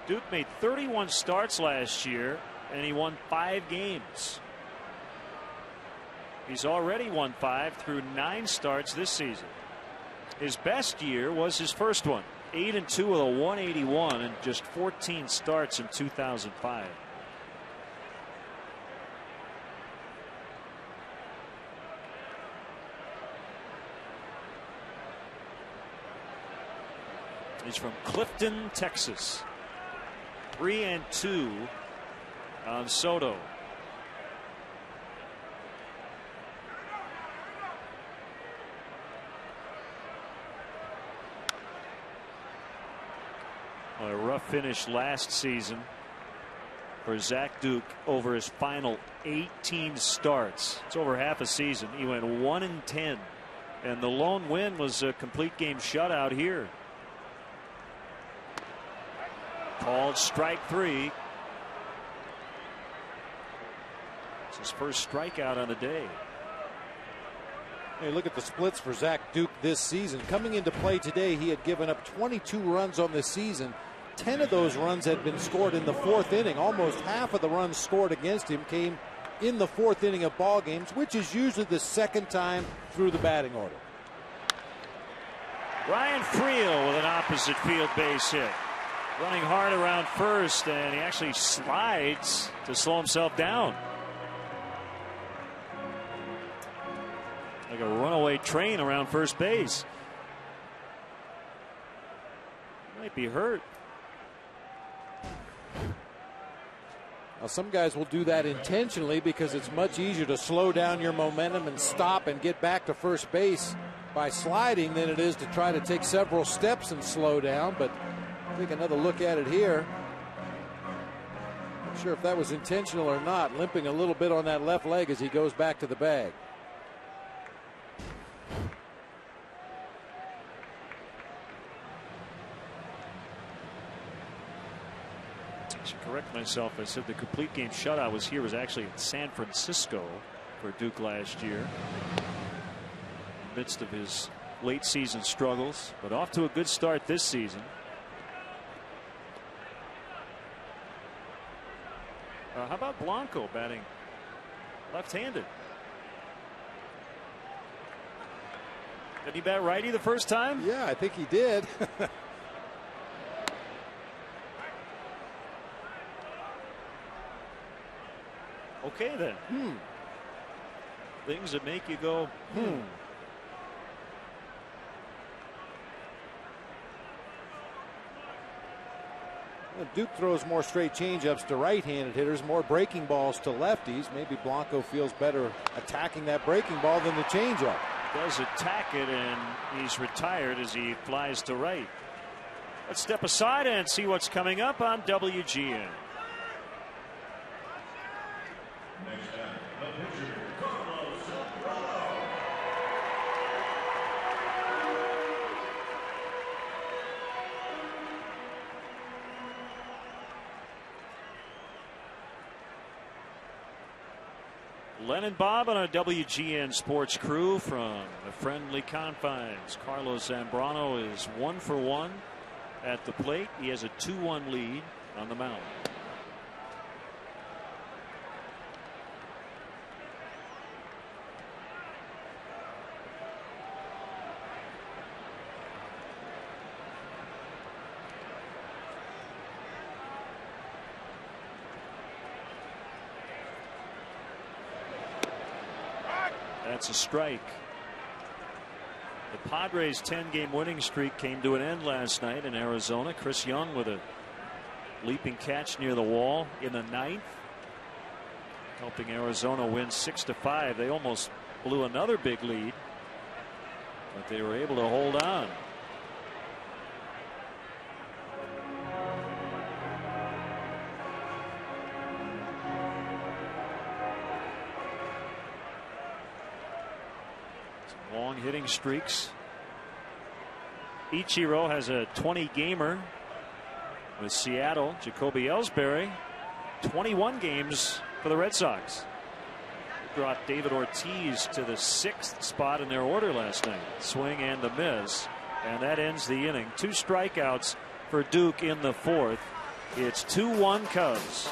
Duke made 31 starts last year and he won 5 games. He's already won 5 through 9 starts this season. His best year was his first one, 8-2 with a 181 and just 14 starts in 2005. He's from Clifton, Texas. 3-2 on Soto. A rough finish last season for Zach Duke over his final 18 starts. It's over half a season. He went 1-10, and the lone win was a complete game shutout here. Called strike 3. It's his first strikeout on the day. Hey, look at the splits for Zach Duke this season. Coming into play today, he had given up 22 runs on the season. 10 of those runs had been scored in the 4th inning. Almost half of the runs scored against him came in the 4th inning of ball games, which is usually the second time through the batting order. Ryan Friel with an opposite field base hit. Running hard around first, and he actually slides to slow himself down. Like a runaway train around first base. Might be hurt. Now, some guys will do that intentionally because it's much easier to slow down your momentum and stop and get back to first base by sliding than it is to try to take several steps and slow down. But take another look at it here. Not sure if that was intentional or not. Limping a little bit on that left leg as he goes back to the bag. I should correct myself. I said the complete game shutout was here, was actually in San Francisco for Duke last year, in the midst of his late season struggles, but off to a good start this season. How about Blanco batting left-handed? Did he bat righty the first time? Yeah, I think he did. Okay, then. Things that make you go, Well, Duke throws more straight changeups to right-handed hitters, more breaking balls to lefties. Maybe Blanco feels better attacking that breaking ball than the changeup. Does attack it, and he's retired as he flies to right. Let's step aside and see what's coming up on WGN. Len and Bob on our WGN Sports crew from the friendly confines. Carlos Zambrano is 1 for 1 at the plate. He has a 2-1 lead on the mound. That's a strike. The Padres' 10-game winning streak came to an end last night in Arizona. Chris Young with a leaping catch near the wall in the ninth, helping Arizona win 6-5. They almost blew another big lead, but they were able to hold on. Some long hitting streaks. Ichiro has a 20-gamer with Seattle. Jacoby Ellsbury, 21 games for the Red Sox. They brought David Ortiz to the 6th spot in their order last night. Swing and the miss, and that ends the inning. 2 strikeouts for Duke in the 4th. It's 2-1 Cubs.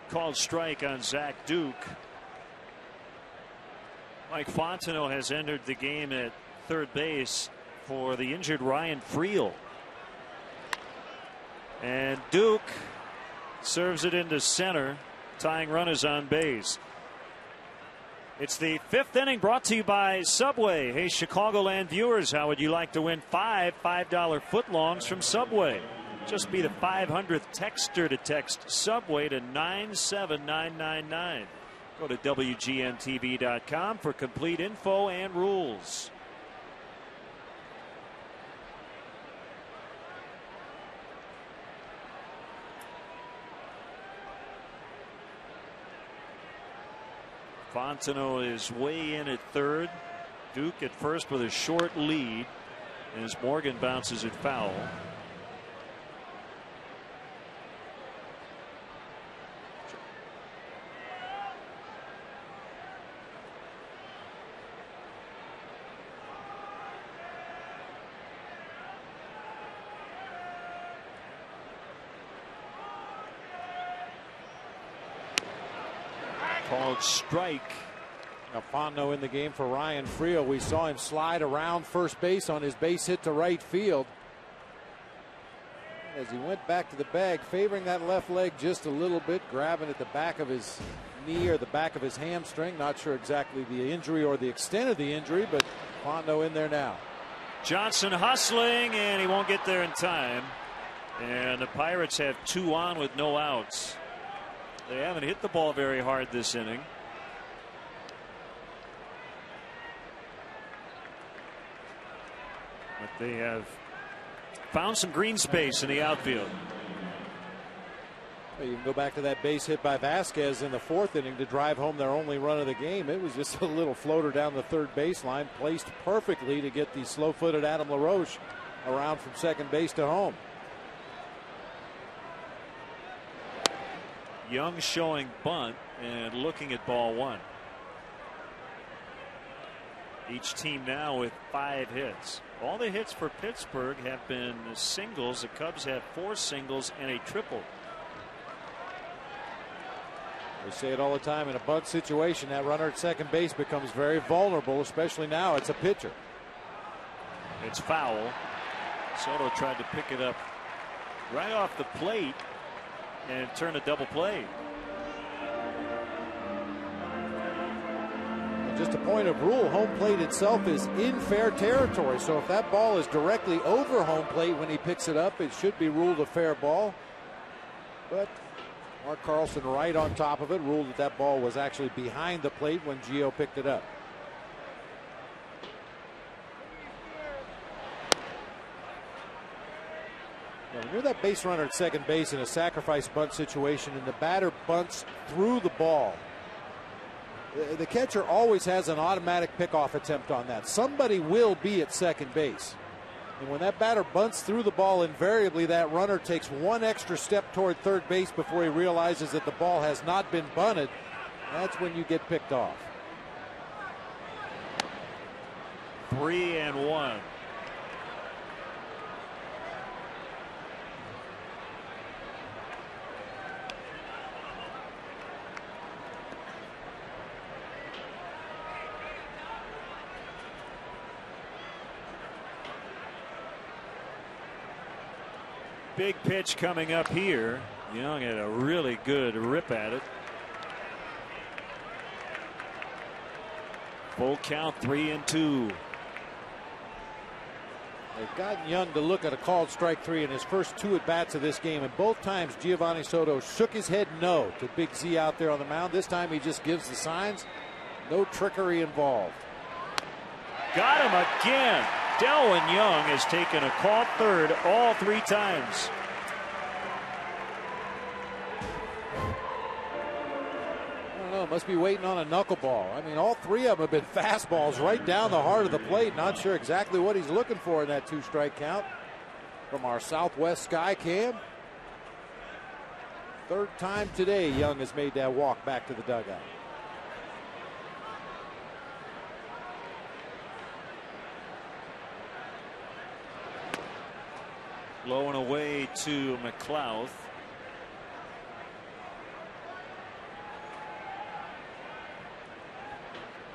Called strike on Zach Duke. Mike Fontenot has entered the game at third base for the injured Ryan Friel. And Duke serves it into center, tying runners on base. It's the 5th inning, brought to you by Subway. Hey, Chicagoland viewers, how would you like to win 5 $5 footlongs from Subway? Just be the 500th texter to text Subway to 97999. Go to WGNTV.com for complete info and rules. Fontenot is way in at third. Duke at first with a short lead as Morgan bounces it foul. Called strike. Now Fontenot in the game for Ryan Friel. We saw him slide around first base on his base hit to right field. As he went back to the bag, favoring that left leg just a little bit, grabbing at the back of his knee or the back of his hamstring. Not sure exactly the injury or the extent of the injury, but Fontenot in there now. Johnson hustling, and he won't get there in time. And the Pirates have 2 on with no outs. They haven't hit the ball very hard this inning. But they have found some green space in the outfield. You can go back to that base hit by Vasquez in the 4th inning to drive home their only run of the game. It was just a little floater down the third baseline, placed perfectly to get the slow-footed Adam LaRoche around from second base to home. Young showing bunt and looking at ball 1. Each team now with 5 hits. All the hits for Pittsburgh have been singles. The Cubs have 4 singles and a triple. We say it all the time, in a bunt situation, that runner at second base becomes very vulnerable, especially now it's a pitcher. It's foul. Soto tried to pick it up right off the plate and turn a double play. And just a point of rule, home plate itself is in fair territory, so if that ball is directly over home plate when he picks it up, it should be ruled a fair ball. But Mark Carlson, right on top of it, ruled that that ball was actually behind the plate when Gio picked it up. Now, when you're that base runner at second base in a sacrifice bunt situation and the batter bunts through the ball, the catcher always has an automatic pickoff attempt on that. Somebody will be at second base. And when that batter bunts through the ball, invariably that runner takes one extra step toward third base before he realizes that the ball has not been bunted. That's when you get picked off. 3-1. Big pitch coming up here. Young had a really good rip at it. Full count, 3-2. They've gotten Young to look at a called strike 3 in his first 2 at-bats of this game, and both times Giovanni Soto shook his head no to Big Z out there on the mound. This time he just gives the signs. No trickery involved. Got him again. Delwyn Young has taken a called third all 3 times. I don't know, must be waiting on a knuckleball. I mean, all 3 of them have been fastballs right down the heart of the plate. Not sure exactly what he's looking for in that 2-strike count from our Southwest Sky Cam. 3rd time today Young has made that walk back to the dugout. Low and away to McLeod.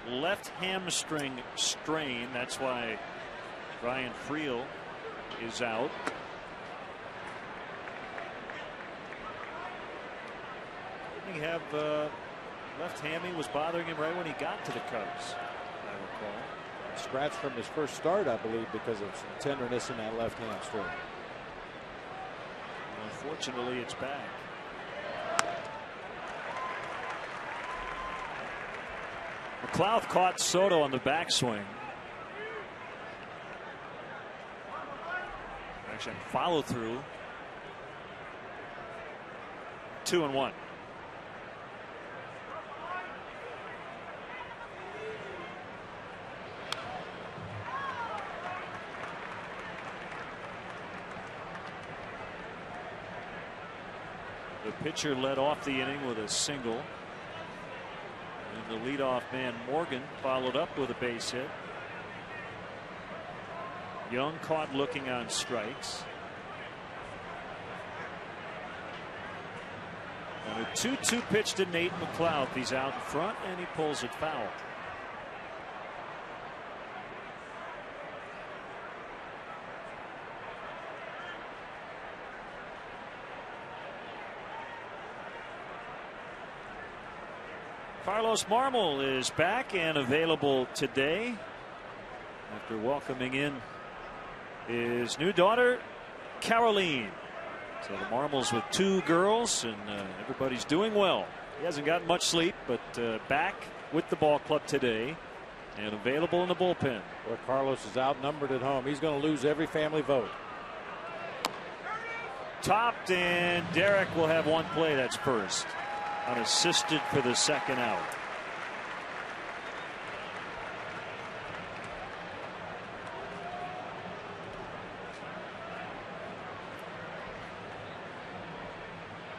Left hamstring strain. That's why Ryan Friel is out. Didn't he have left hammy was bothering him right when he got to the Cubs, I recall. Scratched from his first start, I believe, because of some tenderness in that left hamstring. Unfortunately, it's back. McLeod caught Soto on the backswing. Actually, follow through. 2-1. The pitcher led off the inning with a single. And the leadoff man Morgan followed up with a base hit. Young caught looking on strikes. And a 2-2 pitch to Nate McLeod. He's out in front and he pulls it foul. Carlos Marmol is back and available today after welcoming in his new daughter, Caroline. So the Marmols with 2 girls, and everybody's doing well. He hasn't gotten much sleep, but back with the ball club today and available in the bullpen. Well, Carlos is outnumbered at home. He's going to lose every family vote. topped, and Derek will have one play. That's first. Unassisted for the second out.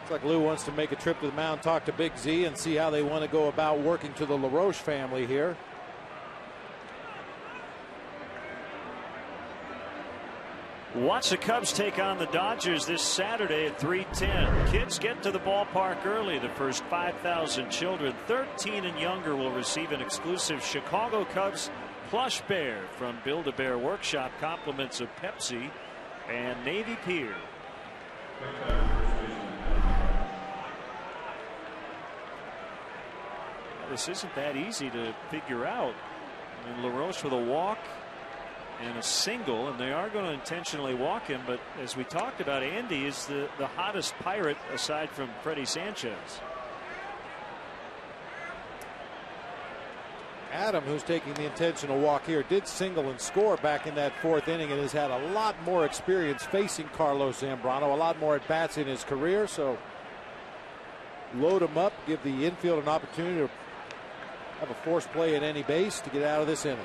Looks like Lou wants to make a trip to the mound, talk to Big Z, and see how they want to go about working to the LaRoche family here. Watch the Cubs take on the Dodgers this Saturday at 3:10. Kids get to the ballpark early. The first 5,000 children 13 and younger will receive an exclusive Chicago Cubs plush bear from Build-A-Bear Workshop. Compliments of Pepsi and Navy Pier. This isn't that easy to figure out. I mean, LaRoche with a walk and a single, and they are going to intentionally walk him, but as we talked about, Andy is the hottest Pirate aside from Freddie Sanchez. Adam, who's taking the intentional walk here, did single and score back in that fourth inning and has had a lot more experience facing Carlos Zambrano, a lot more at bats in his career. So load him up, give the infield an opportunity to have a force play at any base to get out of this inning.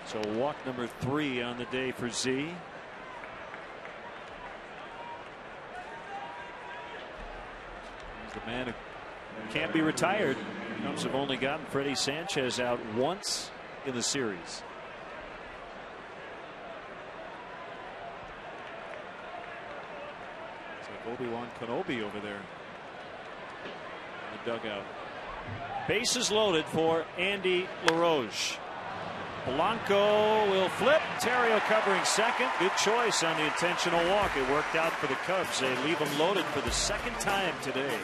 So walk number 3 on the day for Z. He's the man who can't be retired. The Cubs have only gotten Freddie Sanchez out once in the series. It's like Obi-Wan Kenobi over there in the dugout. Bases loaded for Andy LaRoche. Blanco will flip. Terrio covering second. Good choice on the intentional walk. It worked out for the Cubs. They leave them loaded for the second time today.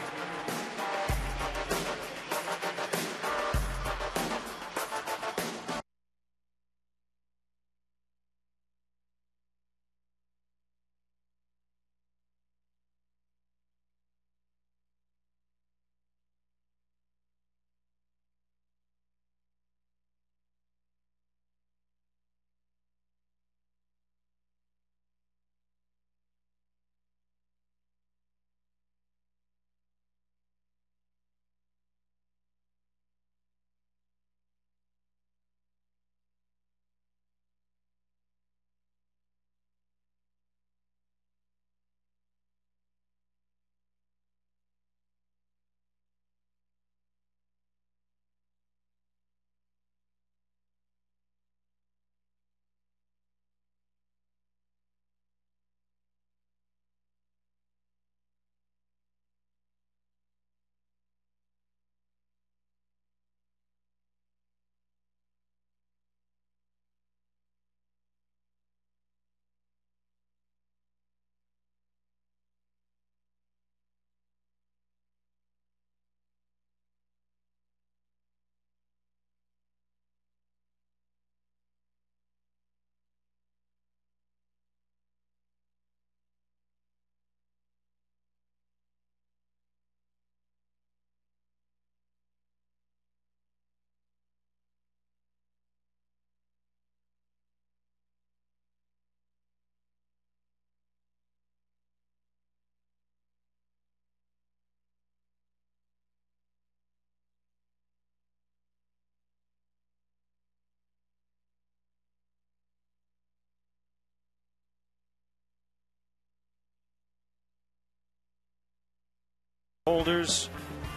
Holders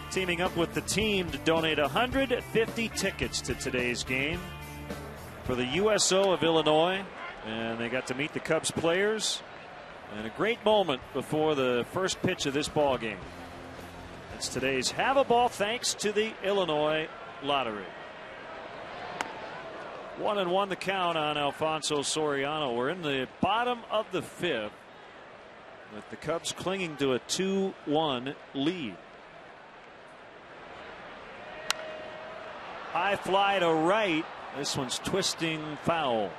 teaming up with the team to donate 150 tickets to today's game for the USO of Illinois, and they got to meet the Cubs players and a great moment before the first pitch of this ball game. It's today's Have a Ball thanks to the Illinois Lottery. 1-1 the count on Alfonso Soriano. We're in the bottom of the 5th, with the Cubs clinging to a 2-1 lead. High fly to right. This one's twisting foul.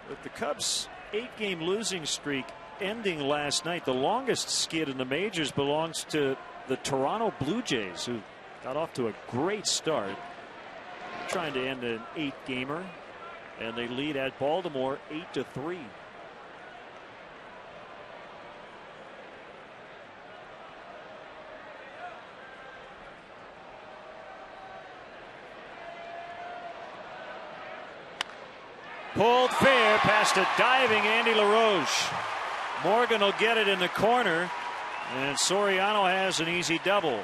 With the Cubs' 8-game losing streak ending last night, the longest skid in the majors belongs to the Toronto Blue Jays, who got off to a great start, trying to end an 8-gamer, and they lead at Baltimore 8-3. Pulled fair past a diving Andy LaRoche. Morgan will get it in the corner, and Soriano has an easy double.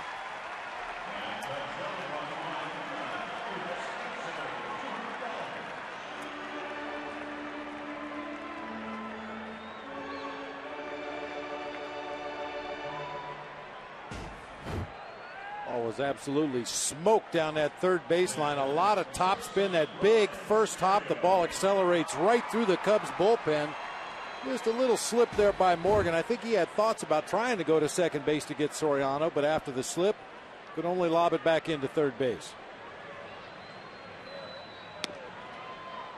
Was absolutely smoked down that third baseline. A lot of topspin. That big first hop. The ball accelerates right through the Cubs bullpen. Just a little slip there by Morgan. I think he had thoughts about trying to go to second base to get Soriano, but after the slip, could only lob it back into third base.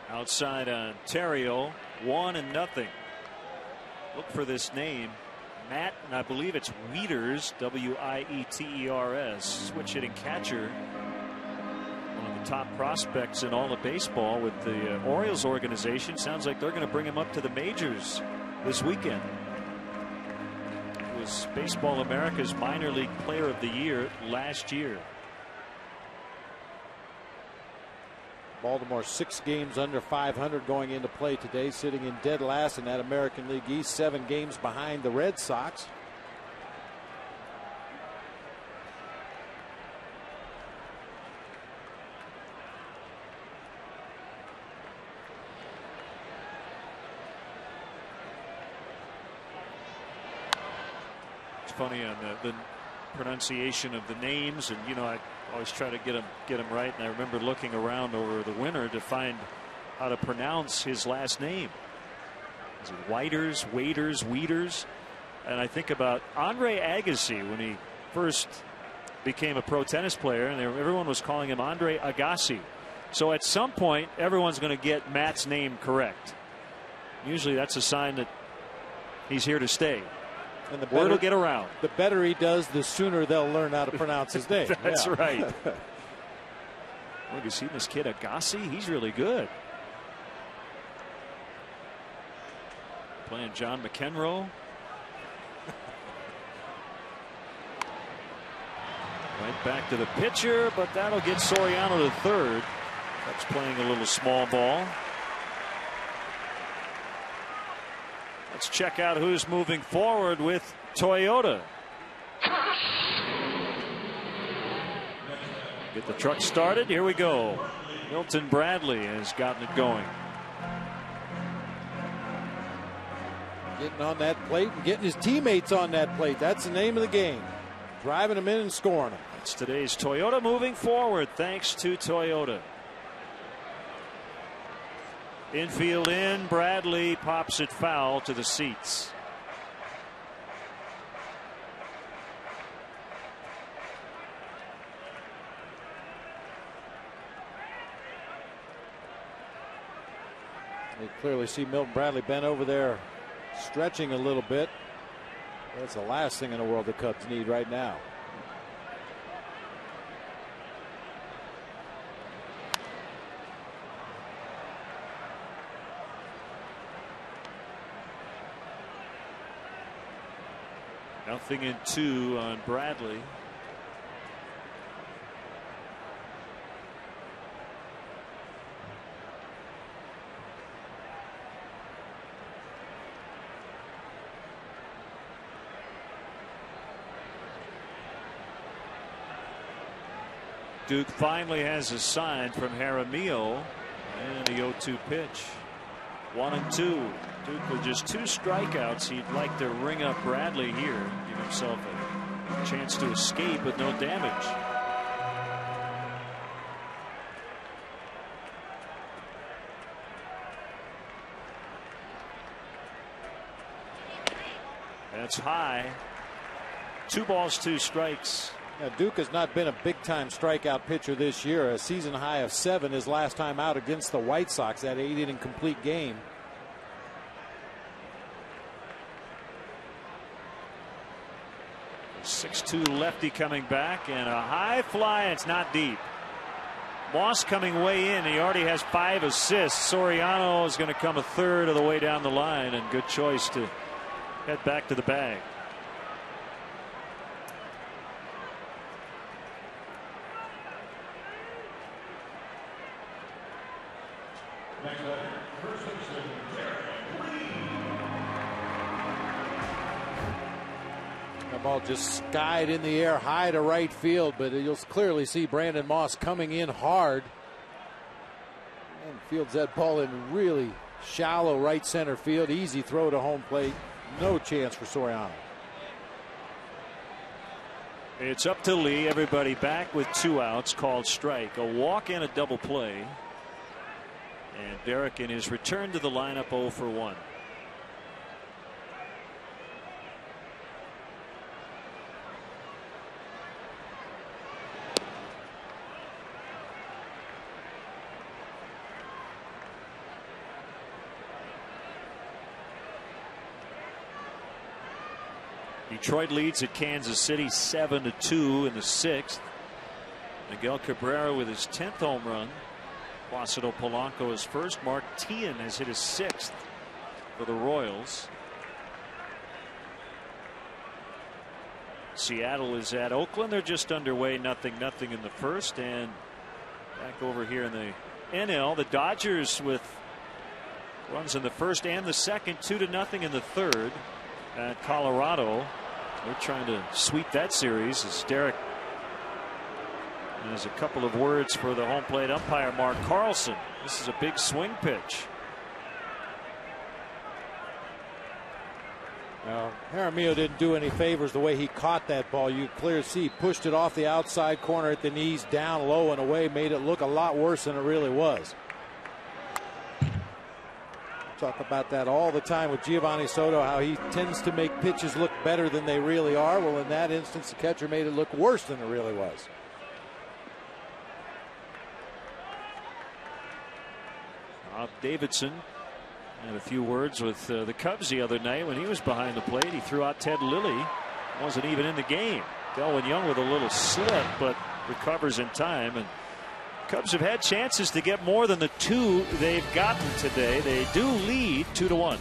Outside Ontario, 1-0. Look for this name. Matt, and I believe it's Wieters, W-I-E-T-E-R-S, switch hitting catcher, one of the top prospects in all of baseball with the Orioles organization. Sounds like they're going to bring him up to the majors this weekend. He was Baseball America's minor league player of the year last year. Baltimore 6 games under 500 going into play today, sitting in dead last in that American League East, 7 games behind the Red Sox. It's funny on the pronunciation of the names, and you know, I always try to get him right, and I remember looking around over the winter to find how to pronounce his last name. Is it Wieters? And I think about Andre Agassi when he first became a pro tennis player, and everyone was calling him Andre Agassi. So at some point, everyone's going to get Matt's name correct. Usually that's a sign that he's here to stay. And the word will get around. The better he does, the sooner they'll learn how to pronounce his name. That's right. Well, you see this kid Agassi? He's really good. Playing John McEnroe. Right back to the pitcher, but that'll get Soriano to third. That's playing a little small ball. Let's check out who's moving forward with Toyota. Get the truck started. Here we go. Milton Bradley has gotten it going. Getting on that plate and getting his teammates on that plate. That's the name of the game. Driving them in and scoring them. It's today's Toyota moving forward, thanks to Toyota. Infield in. Bradley pops it foul to the seats. You clearly see Milton Bradley bent over there stretching a little bit. That's the last thing in the world the Cubs need right now. Nothing in 2 on Bradley. Duke finally has a sign from Jaramillo, and the 0-2 pitch. 1-2. Duke with just 2 strikeouts. He'd like to ring up Bradley here, give himself a chance to escape with no damage. That's high. 2 balls, 2 strikes. Now, Duke has not been a big-time strikeout pitcher this year. A season high of 7 his last time out against the White Sox, that 8-inning complete game. 6'2" lefty coming back, and a high fly. It's not deep. Moss coming way in. He already has 5 assists. Soriano is going to come a third of the way down the line, and good choice to head back to the bag. The ball just skied in the air high to right field, but you'll clearly see Brandon Moss coming in hard and fields that ball in really shallow right center field. Easy throw to home plate. No chance for Soriano. It's up to Lee. Everybody back with 2 outs. Called strike. A walk and a double play. And Derek in his return to the lineup 0 for 1. Detroit leads at Kansas City 7-2 in the 6th. Miguel Cabrera with his 10th home run. Placido Polanco his first. Mark Teahan has hit his 6th for the Royals. Seattle is at Oakland. They're just underway 0-0 in the first. And back over here in the NL, the Dodgers with runs in the first and the second, 2-0 in the third at Colorado. They're trying to sweep that series as Derek has a couple of words for the home plate umpire, Mark Carlson. This is a big swing pitch. Jaramillo didn't do any favors the way he caught that ball. You clearly see he pushed it off the outside corner at the knees, down low and away, made it look a lot worse than it really was. Talk about that all the time with Giovanni Soto, how he tends to make pitches look better than they really are. Well, in that instance, the catcher made it look worse than it really was. Davidson had a few words with the Cubs the other night when he was behind the plate. He threw out Ted Lilly. Wasn't even in the game. Delwyn Young with a little slip, but recovers in time. And Cubs have had chances to get more than the 2 they've gotten today. They do lead 2-1.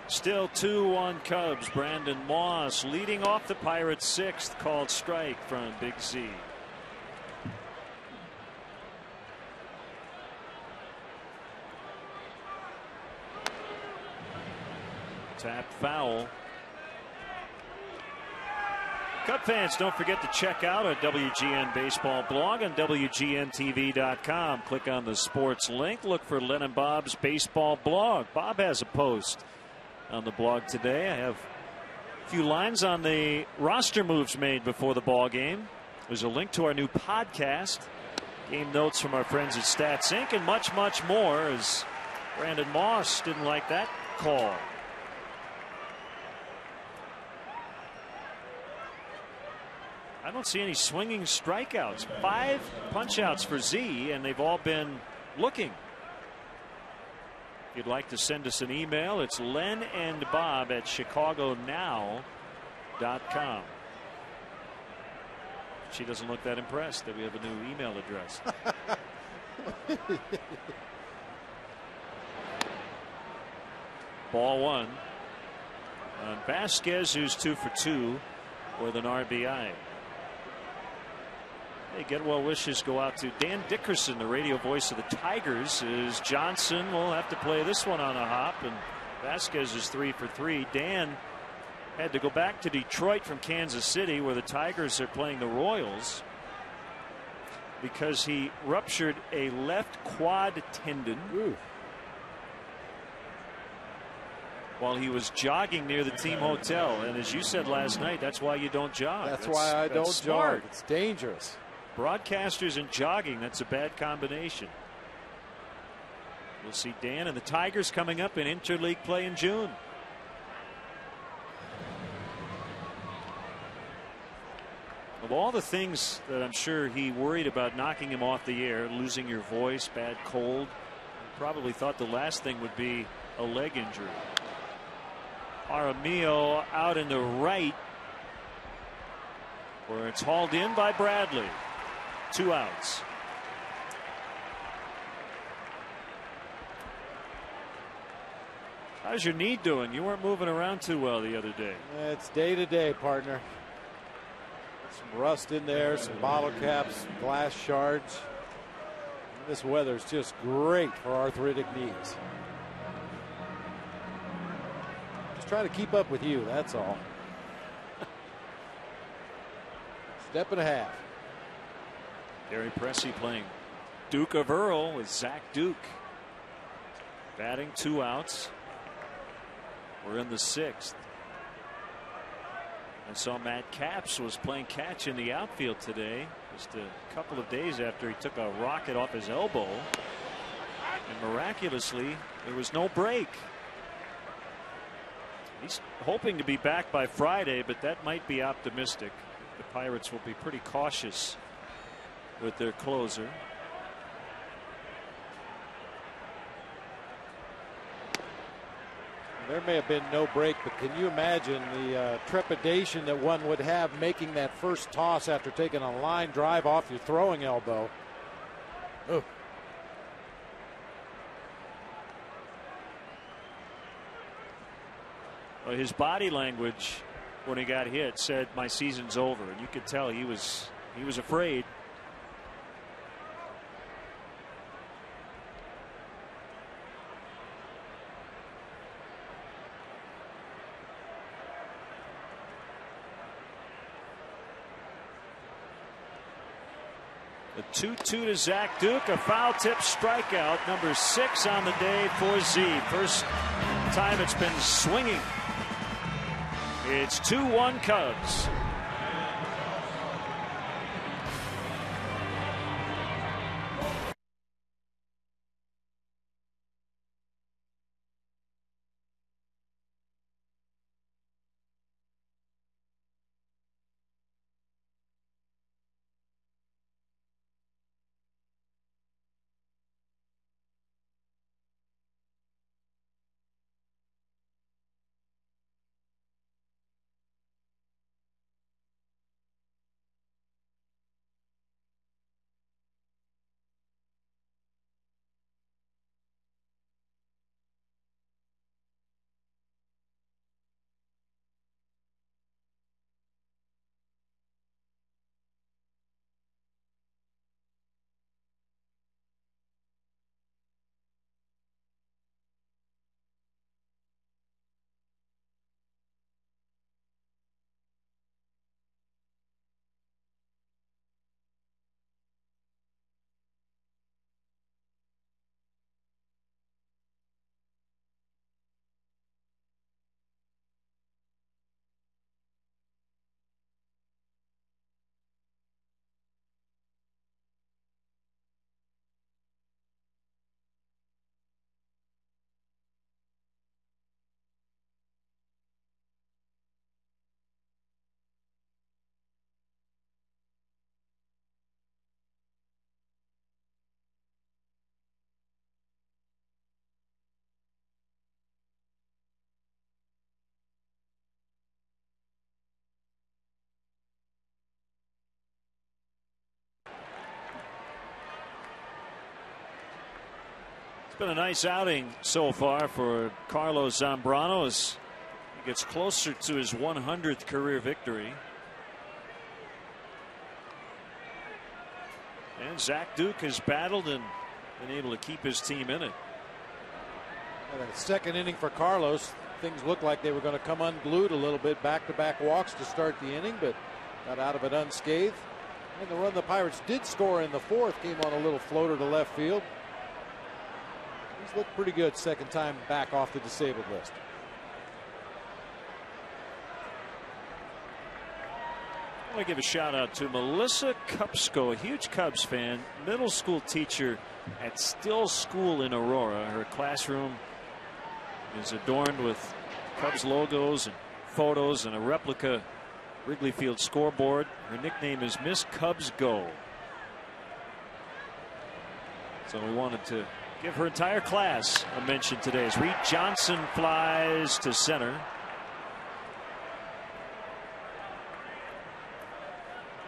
Still 2-1 Cubs. Brandon Moss leading off the Pirates' 6th. Called strike from Big Z. Tap foul. Cub fans, don't forget to check out our WGN Baseball blog on WGNTV.com. Click on the sports link. Look for Len and Bob's Baseball blog. Bob has a post on the blog today. I have a few lines on the roster moves made before the ball game. There's a link to our new podcast, game notes from our friends at Stats Inc., and much, much more, as Brandon Moss didn't like that call. I don't see any swinging strikeouts. 5 punch-outs for Z, and they've all been looking. If you'd like to send us an email, it's lenandbob@chicagonow.com. She doesn't look that impressed that we have a new email address. Ball 1 on Vasquez, who's 2 for 2 with an RBI. Hey, get well wishes go out to Dan Dickerson, the radio voice of the Tigers, as Johnson will have to play this one on a hop, and Vasquez is 3 for 3. Dan had to go back to Detroit from Kansas City, where the Tigers are playing the Royals, because he ruptured a left quad tendon. Ooh. While he was jogging near the team hotel. And as you said last night, that's why you don't jog. That's why I don't smart. jog. It's dangerous. Broadcasters and jogging, that's a bad combination. We'll see Dan and the Tigers coming up in interleague play in June. Of all the things that I'm sure he worried about knocking him off the air, losing your voice, bad cold, probably thought the last thing would be a leg injury. Jaramillo out in the right, where it's hauled in by Bradley. 2 outs. How's your knee doing? You weren't moving around too well the other day. It's day to day, partner. Some rust in there, some bottle caps, some glass shards. This weather's just great for arthritic knees. Just trying to keep up with you, that's all. Step and a half. Gary Pressey playing Duke of Earl with Zach Duke. Batting 2 outs. We're in the 6th. I saw Matt Capps was playing catch in the outfield today, just a couple of days after he took a rocket off his elbow. And miraculously, there was no break. He's hoping to be back by Friday, but that might be optimistic. The Pirates will be pretty cautious with their closer. There may have been no break, but can you imagine the trepidation that one would have making that first toss after taking a line drive off your throwing elbow? Oh. Well, his body language when he got hit said, "My season's over," and you could tell he was afraid. The 2-2 to Zach Duke, a foul tip strikeout, number 6 on the day for Z. First time it's been swinging. It's 2-1 Cubs. been a nice outing so far for Carlos Zambrano as he gets closer to his 100th career victory. And Zach Duke has battled and been able to keep his team in it. Second inning for Carlos. Things looked like they were going to come unglued a little bit. Back-to-back walks to start the inning, but got out of it unscathed. And the run the Pirates did score in the fourth came on a little floater to left field. He's looked pretty good second time back off the disabled list. I want to give a shout out to Melissa Kupsko, a huge Cubs fan, middle school teacher at Still School in Aurora. Her classroom is adorned with Cubs logos and photos and a replica Wrigley Field scoreboard. Her nickname is Miss Cubs Go. So we wanted to give her entire class a mention today as Reed Johnson flies to center.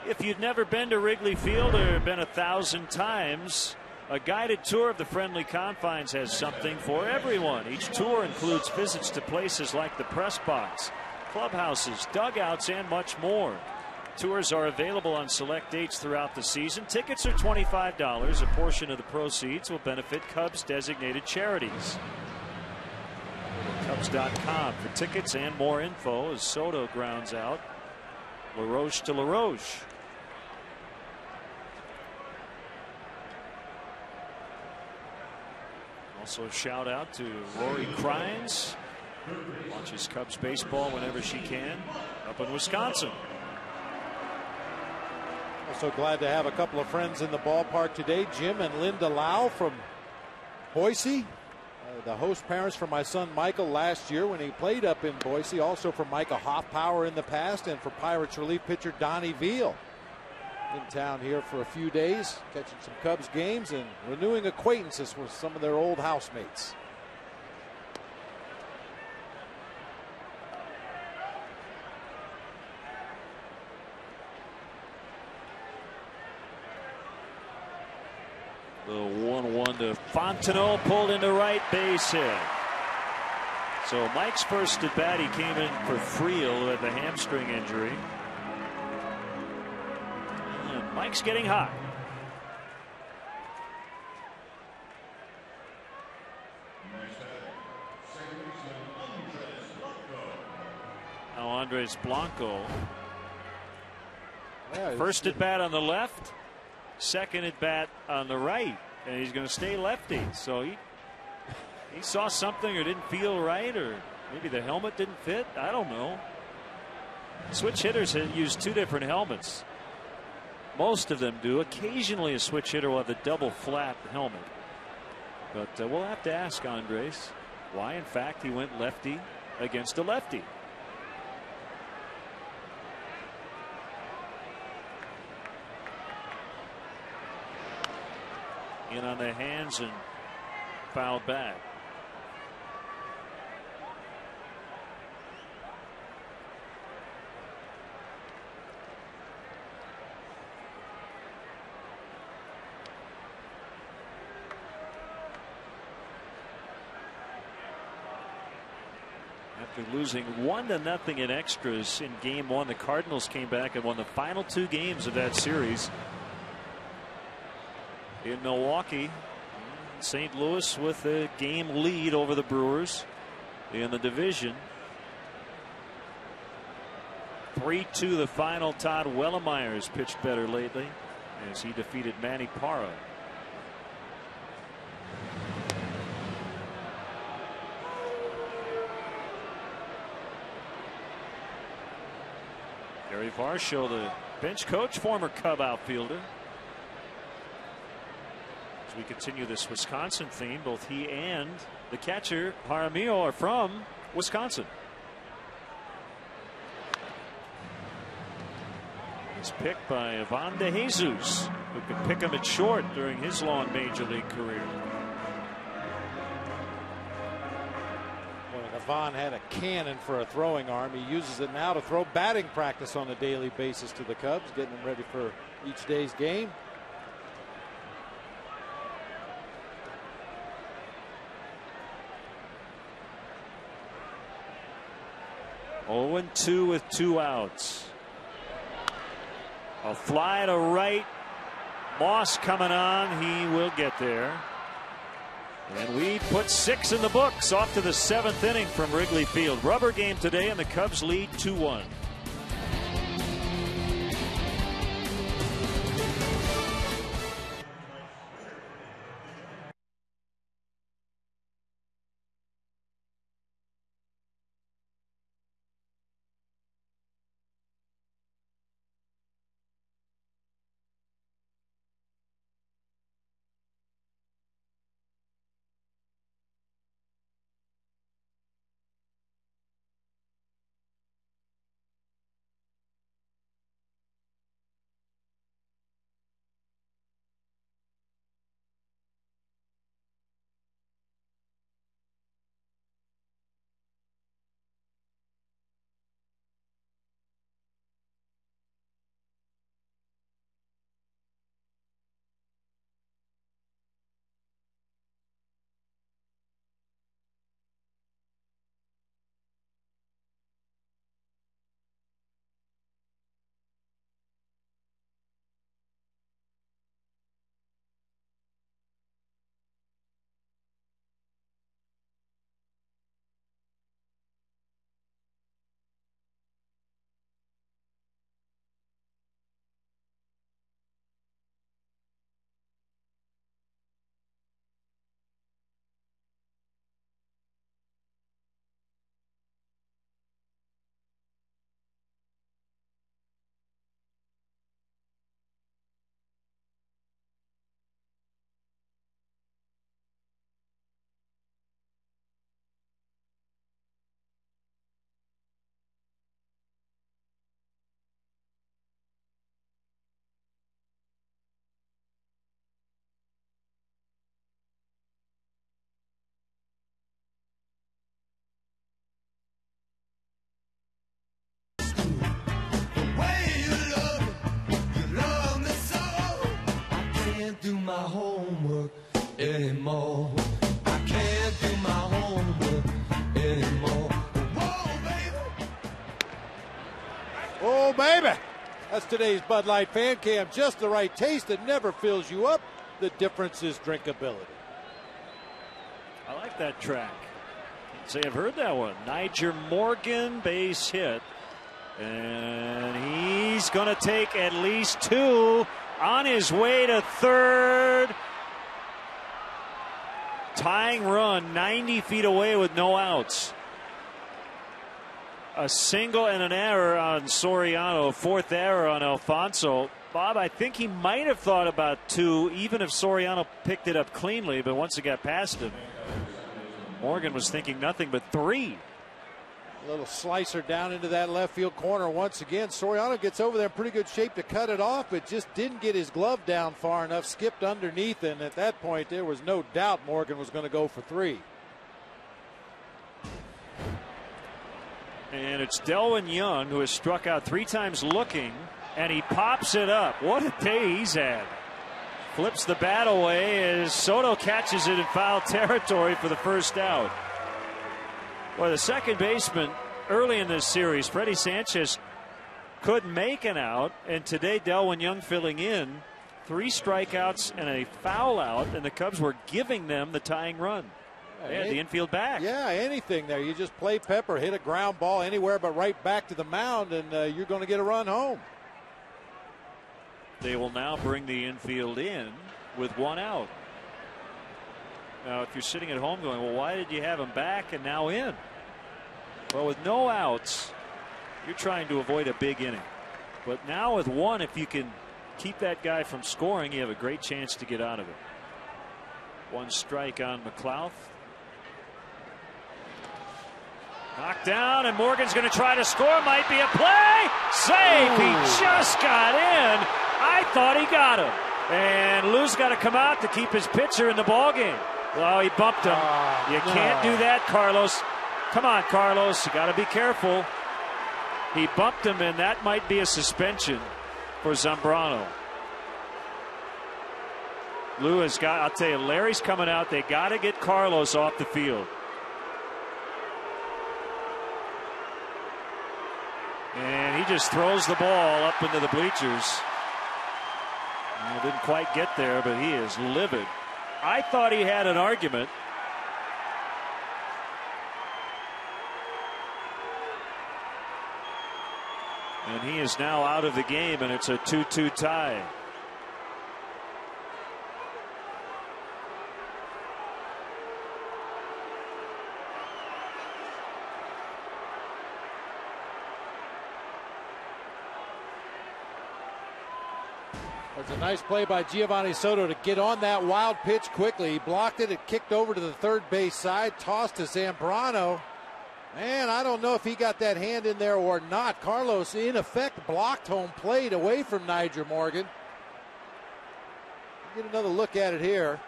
If you've never been to Wrigley Field or been 1,000 times, a guided tour of the friendly confines has something for everyone. Each tour includes visits to places like the press box, clubhouses, dugouts, and much more. Tours are available on select dates throughout the season. Tickets are $25. A portion of the proceeds will benefit Cubs designated charities. Cubs.com for tickets and more info as Soto grounds out. LaRoche to LaRoche. Also a shout out to Rory Crines. Watches Cubs baseball whenever she can up in Wisconsin. Also glad to have a couple of friends in the ballpark today. Jim and Linda Lau from Boise. The host parents for my son Michael last year when he played up in Boise. Also for Micah Hoffpower in the past, and for Pirates relief pitcher Donnie Veal. In town here for a few days, catching some Cubs games and renewing acquaintances with some of their old housemates. The 1-1 to Fontenot, pulled into right, base hit. So Mike's first at bat, he came in for Friel with a hamstring injury. And Mike's getting hot. Now Andres Blanco. First at bat on the left, second at bat on the right, and he's going to stay lefty. So he saw something or didn't feel right, or maybe the helmet didn't fit. I don't know. Switch hitters use two different helmets. Most of them do. Occasionally a switch hitter will have the double flap helmet. But we'll have to ask Andres why, in fact, he went lefty against a lefty. In on the hands and fouled back. After losing 1-0 in extras in game one, the Cardinals came back and won the final two games of that series. In Milwaukee, St. Louis with a game lead over the Brewers in the division. 3-2 the final. Todd Wellemeyer has pitched better lately as he defeated Manny Parra. Gary Varsho, the bench coach, former Cub outfielder. As we continue this Wisconsin theme, both he and the catcher Jaramillo are from Wisconsin. He's picked by Ivan De Jesus, who could pick him at short during his long major league career. Well, Ivan had a cannon for a throwing arm. He uses it now to throw batting practice on a daily basis to the Cubs, getting them ready for each day's game. 0-2 with 2 outs. A fly to right. Moss coming on. He will get there. And we put 6 in the books. Off to the 7th inning from Wrigley Field. Rubber game today, and the Cubs lead 2-1. Do my homework anymore. I can't do my homework anymore. Whoa, baby. Oh, baby. That's today's Bud Light Fan Cam. Just the right taste that never fills you up. The difference is drinkability. I like that track. Can't say I've heard that one. Nyjer Morgan, base hit. And he's going to take at least 2. On his way to third. Tying run 90 feet away with no outs. A single and an error on Soriano. 4th error on Alfonso. Bob, I think he might have thought about 2, even if Soriano picked it up cleanly. But once it got past him, Morgan was thinking nothing but 3. A little slicer down into that left field corner once again. Soriano gets over there in pretty good shape to cut it off, but just didn't get his glove down far enough, skipped underneath, and at that point there was no doubt Morgan was going to go for 3. And it's Delwyn Young, who has struck out 3 times looking, and he pops it up. What a day he's had. Flips the bat away as Soto catches it in foul territory for the first out. Well, the second baseman early in this series, Freddie Sanchez, couldn't make an out, and today Delwyn Young filling in. 3 strikeouts and a foul out, and the Cubs were giving them the tying run. They had the infield back. Yeah, anything there. You just play pepper, hit a ground ball anywhere but right back to the mound, and you're going to get a run home. They will now bring the infield in with 1 out. Now, if you're sitting at home going, well, why did you have him back and now in? Well, with no outs, you're trying to avoid a big inning. But now with 1, if you can keep that guy from scoring, you have a great chance to get out of it. 1 strike on McLouth. Knocked down, and Morgan's going to try to score. Might be a play. Save. He just got in. I thought he got him. And Lou's got to come out to keep his pitcher in the ballgame. Well, he bumped him. You can't do that, Carlos. Come on, Carlos. You got to be careful. He bumped him, and that might be a suspension for Zambrano. Lou has got, I'll tell you, Larry's coming out. They got to get Carlos off the field. he just throws the ball up into the bleachers. Didn't quite get there, but he is livid. I thought he had an argument. And he is now out of the game, and it's a 2-2 tie. It's a nice play by Giovanni Soto to get on that wild pitch quickly. He blocked it. It kicked over to the third base side. Tossed to Zambrano. Man, I don't know if he got that hand in there or not. Carlos, in effect, blocked home plate away from Nyjer Morgan. Get another look at it here.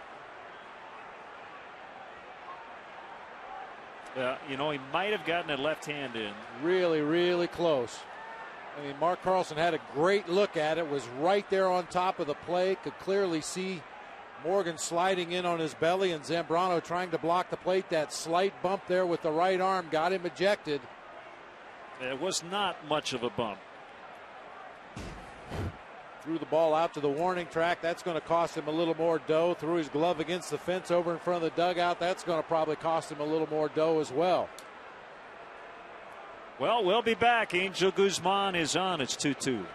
Yeah, you know, he might have gotten a left hand in. Really, really close. I mean, Mark Carlson had a great look at it, was right there on top of the plate, could clearly see Morgan sliding in on his belly and Zambrano trying to block the plate. That slight bump there with the right arm got him ejected. It was not much of a bump. Threw the ball out to the warning track. That's going to cost him a little more dough. Threw his glove against the fence over in front of the dugout. That's going to probably cost him a little more dough as well. Well, we'll be back. Angel Guzman is on. It's 2-2.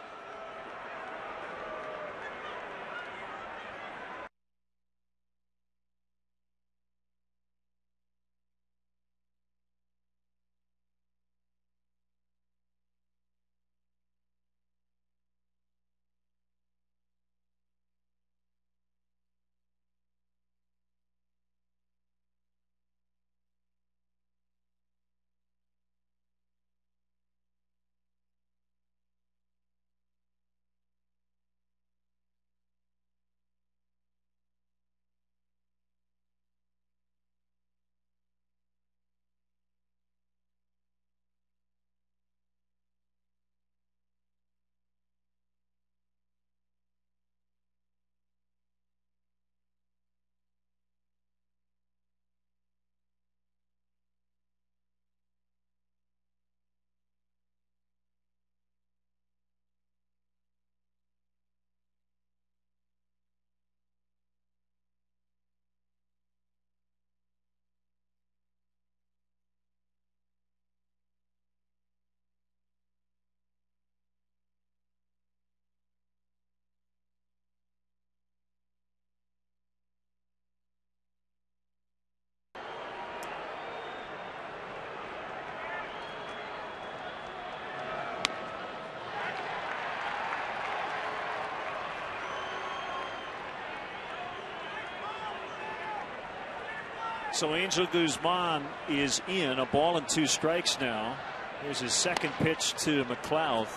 So Angel Guzman is in, a ball and 2 strikes now. Here's his second pitch to McLeod.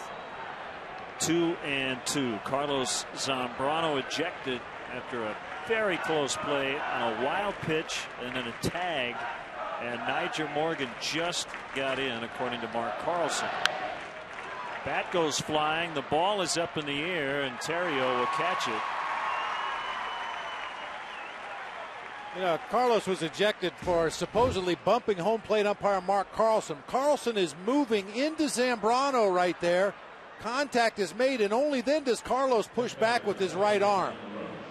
2-2. Carlos Zambrano ejected after a very close play on a wild pitch and then a tag. And Nyjer Morgan just got in, according to Mark Carlson. Bat goes flying. The ball is up in the air, and Terrio will catch it. You know, Carlos was ejected for supposedly bumping home plate umpire Mark Carlson. Carlson is moving into Zambrano right there. Contact is made, and only then does Carlos push back with his right arm.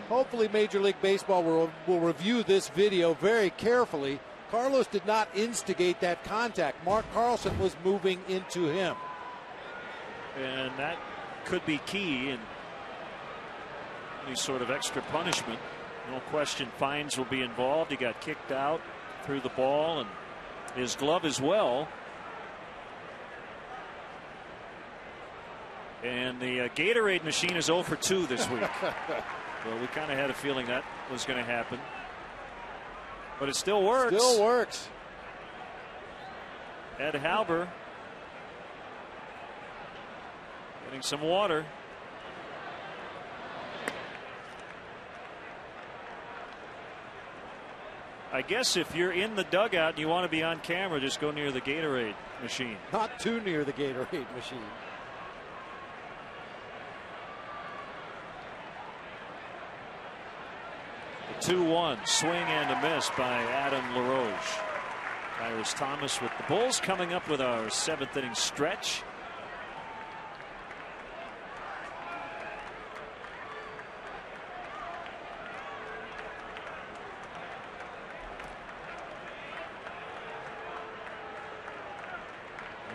Hopefully Major League Baseball will review this video very carefully. Carlos did not instigate that contact. Mark Carlson was moving into him. And that could be key in any sort of extra punishment. No question fines will be involved. He got kicked out, threw the ball, and his glove as well. And the Gatorade machine is 0 for 2 this week. Well, we kind of had a feeling that was going to happen. But it still works. Still works. Ed Halber getting some water. I guess if you're in the dugout and you want to be on camera, just go near the Gatorade machine. Not too near the Gatorade machine. The 2-1 swing and a miss by Adam LaRoche. Tyrus Thomas with the Bulls coming up with our 7th inning stretch.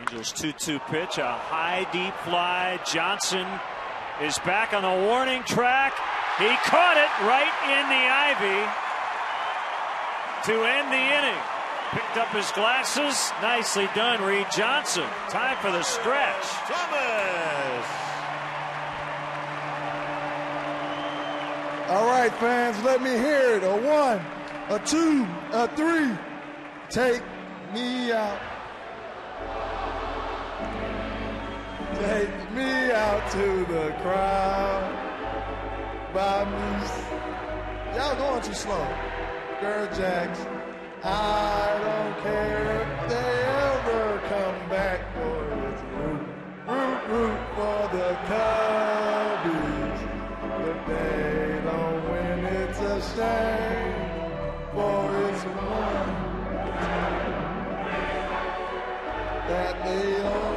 Angels 2-2 pitch, a high deep fly. Johnson is back on the warning track. He caught it right in the ivy to end the inning. Picked up his glasses. Nicely done, Reed Johnson. Time for the stretch. Thomas. All right, fans, let me hear it. A 1, a 2, a 3. Take me out. Take me out to the crowd. By me. Y'all going too slow. Girl Jacks. I don't care if they ever come back, for it's root, root, root for the Cubbies. If they don't win, it's a shame, for it's one that they own.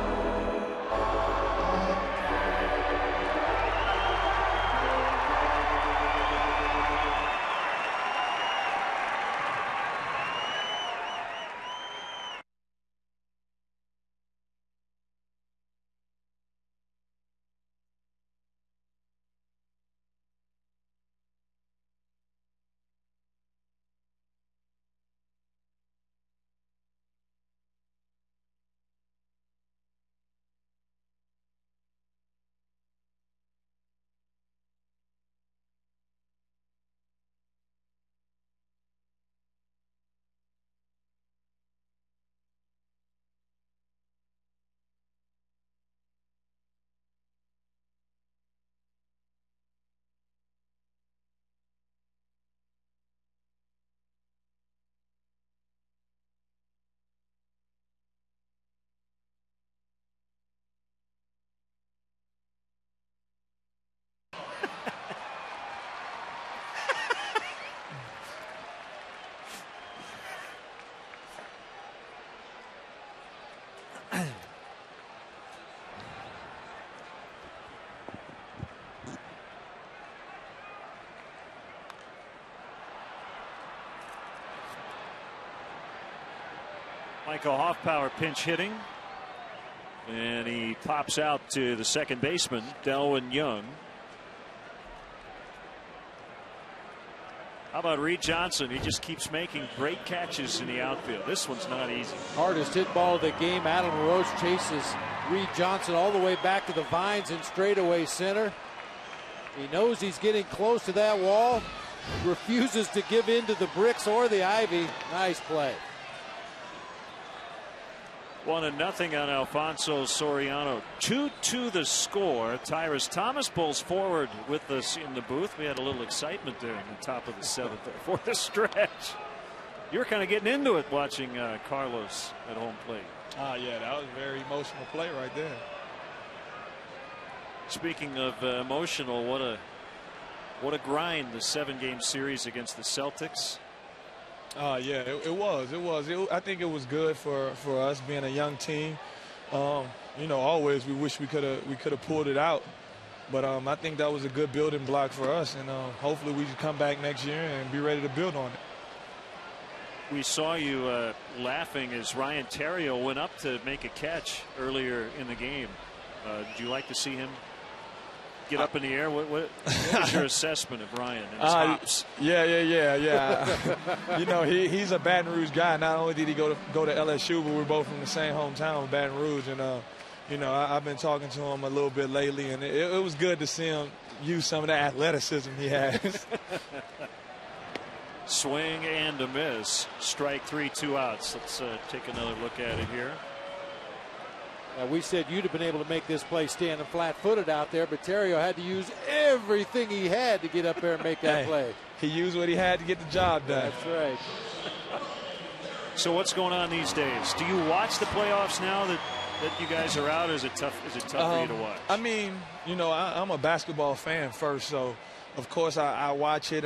Michael Hoffpower pinch hitting, and he pops out to the second baseman, Delwyn Young. How about Reed Johnson? He just keeps making great catches in the outfield. This one's not easy. Hardest hit ball of the game. Adam LaRoche chases Reed Johnson all the way back to the vines in straightaway center. He knows he's getting close to that wall. Refuses to give in to the bricks or the ivy. Nice play. 1-0 on Alfonso Soriano. 2-2 the score. Tyrus Thomas pulls forward with us in the booth. We had a little excitement there in the top of the seventh for the stretch. You were kind of getting into it watching Carlos at home plate. Yeah, that was a very emotional play right there. Speaking of emotional, what a grind, the 7-game series against the Celtics. Yeah, it was. I think it was good for us being a young team. You know, always we wish we could have pulled it out, but I think that was a good building block for us, and hopefully we can come back next year and be ready to build on it. We saw you laughing as Ryan Theriot went up to make a catch earlier in the game. Did you like to see him get up in the air? What was your assessment of Ryan and his hops? Yeah. You know, he's a Baton Rouge guy. Not only did he go to LSU, but we're both from the same hometown, Baton Rouge. And you know, I've been talking to him a little bit lately, and it was good to see him use some of the athleticism he has. Swing and a miss. Strike 3, 2 outs. Let's take another look at it here. We said you'd have been able to make this play standing flat-footed out there, but Theriot had to use everything he had to get up there and make that play. He used what he had to get the job done. That's right. So what's going on these days? Do you watch the playoffs now that you guys are out, or is it tough? Is it tough for you to watch? I mean, you know, I'm a basketball fan first, so of course I watch it.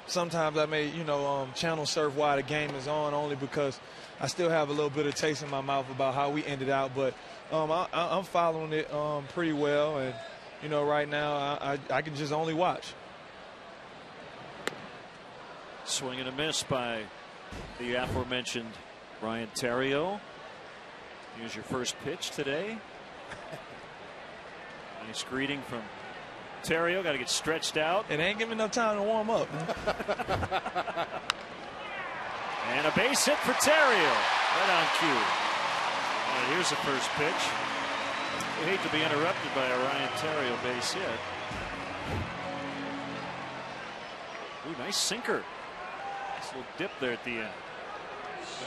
Sometimes I may, you know, channel surf while the game is on, only because I still have a little bit of taste in my mouth about how we ended out. But I'm following it pretty well, and you know, right now I can just only watch. Swing and a miss by the aforementioned Ryan Theriot. Here's your first pitch today. Nice greeting from Terrio. Got to get stretched out. It ain't giving enough time to warm up. And a base hit for Terrio. Right on cue. And here's the first pitch. I hate to be interrupted by a Ryan Terrio base hit. Ooh, nice sinker. Nice little dip there at the end. So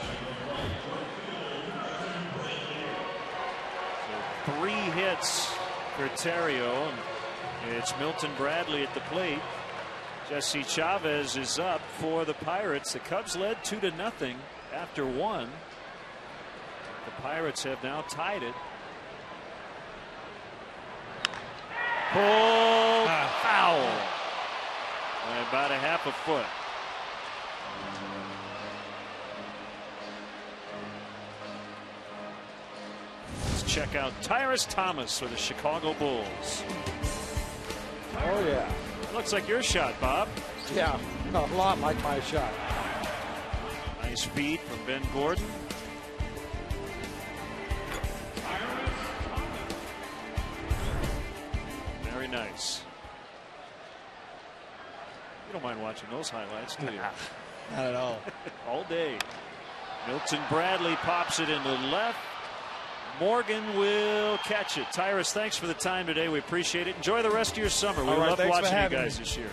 3 hits for Terrio. And it's Milton Bradley at the plate. Jesse Chavez is up for the Pirates. The Cubs led 2-0 after 1. The Pirates have now tied it. Pulled foul by about a half a foot. Let's check out Tyrus Thomas for the Chicago Bulls. Oh, yeah. Looks like your shot, Bob. Yeah, a lot like my shot. Nice feed from Ben Gordon. Very nice. You don't mind watching those highlights, do you? Not at all. All day. Milton Bradley pops it into left. Morgan will catch it. Tyrus, thanks for the time today. We appreciate it. Enjoy the rest of your summer. We love watching you guys this year.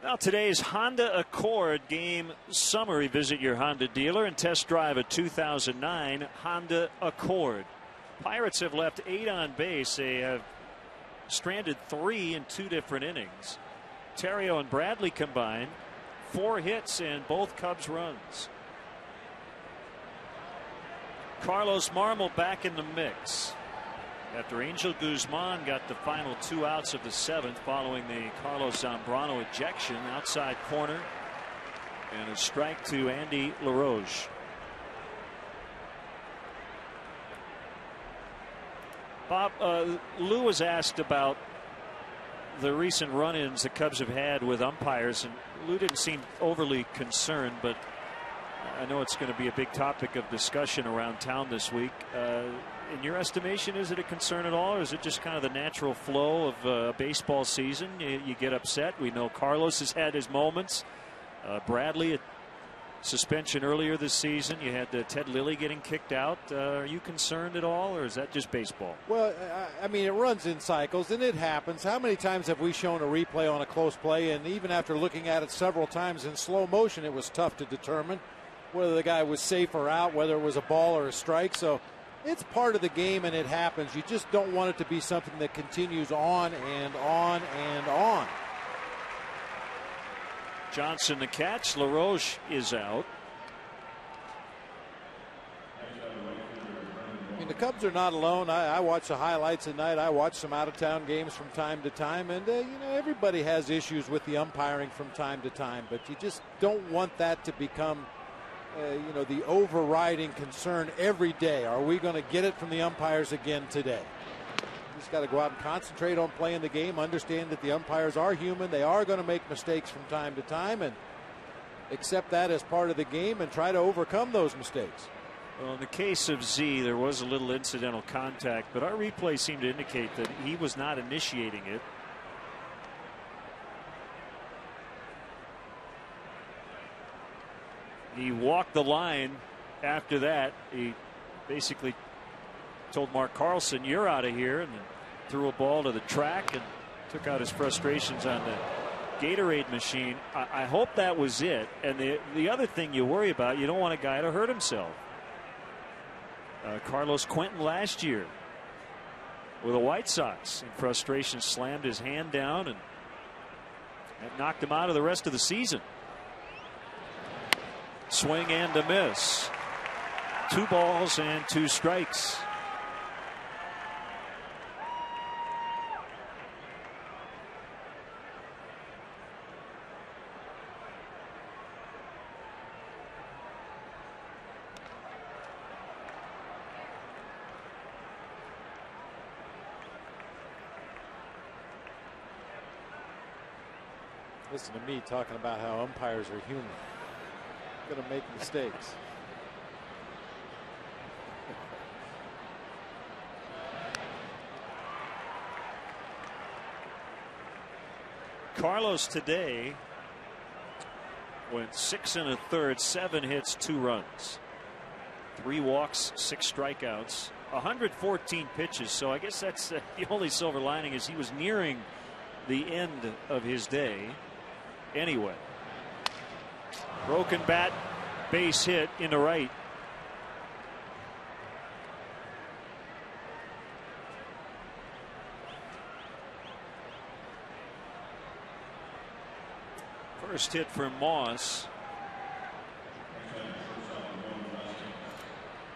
Now today's Honda Accord game summary. Visit your Honda dealer and test drive a 2009 Honda Accord. Pirates have left 8 on base. They have stranded 3 in 2 different innings. Terrio and Bradley combined 4 hits and both Cubs runs. Carlos Marmol back in the mix after Angel Guzman got the final 2 outs of the 7th following the Carlos Zambrano ejection. Outside corner and a strike to Andy LaRoche. Bob, Lou was asked about the recent run-ins the Cubs have had with umpires, and Lou didn't seem overly concerned, but I know it's going to be a big topic of discussion around town this week. In your estimation, is it a concern at all, or is it just kind of the natural flow of a baseball season? You get upset. We know Carlos has had his moments. Bradley, a suspension earlier this season. You had Ted Lilly getting kicked out. Are you concerned at all, or is that just baseball? Well, I mean, it runs in cycles, and it happens. How many times have we shown a replay on a close play, and even after looking at it several times in slow motion, it was tough to determine whether the guy was safe or out, whether it was a ball or a strike. So It's part of the game, and it happens. You just don't want it to be something that continues on and on and on. Johnson the catch. LaRoche is out. I mean, the Cubs are not alone. I watch the highlights at night. I watch some out-of-town games from time to time, and everybody has issues with the umpiring from time to time. But you just don't want that to become, the overriding concern every day. Are we going to get it from the umpires again today? You just got to go out and concentrate on playing the game. Understand that the umpires are human. They are going to make mistakes from time to time, and accept that as part of the game and try to overcome those mistakes. Well, in the case of Z, there was a little incidental contact, but our replay seemed to indicate that he was not initiating it. He walked the line after that. He basically told Mark Carlson, "You're out of here," and then threw a ball to the track and took out his frustrations on the Gatorade machine. I hope that was it. And the other thing you worry about, you don't want a guy to hurt himself. Carlos Quentin last year with the White Sox in frustration slammed his hand down, and that knocked him out of the rest of the season. Swing and a miss. 2 balls and 2 strikes. Listen to me talking about how umpires are human. Going to make mistakes. Carlos today went 6 1/3, 7 hits, 2 runs, 3 walks, 6 strikeouts, 114 pitches. So I guess that's the only silver lining, is he was nearing the end of his day. Anyway, broken bat, base hit into right. First hit for Moss.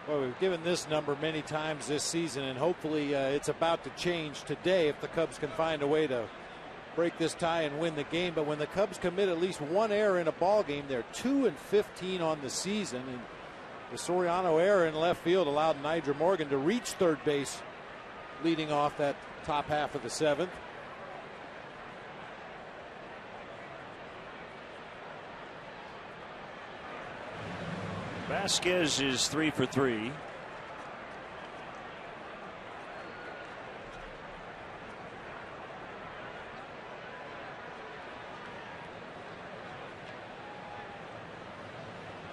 Well, we've given this number many times this season, and hopefully it's about to change today if the Cubs can find a way to break this tie and win the game. But when the Cubs commit at least 1 error in a ball game, they're 2-15 on the season, and the Soriano error in left field allowed Nyjer Morgan to reach third base, leading off that top half of the 7th. Vasquez is 3 for 3.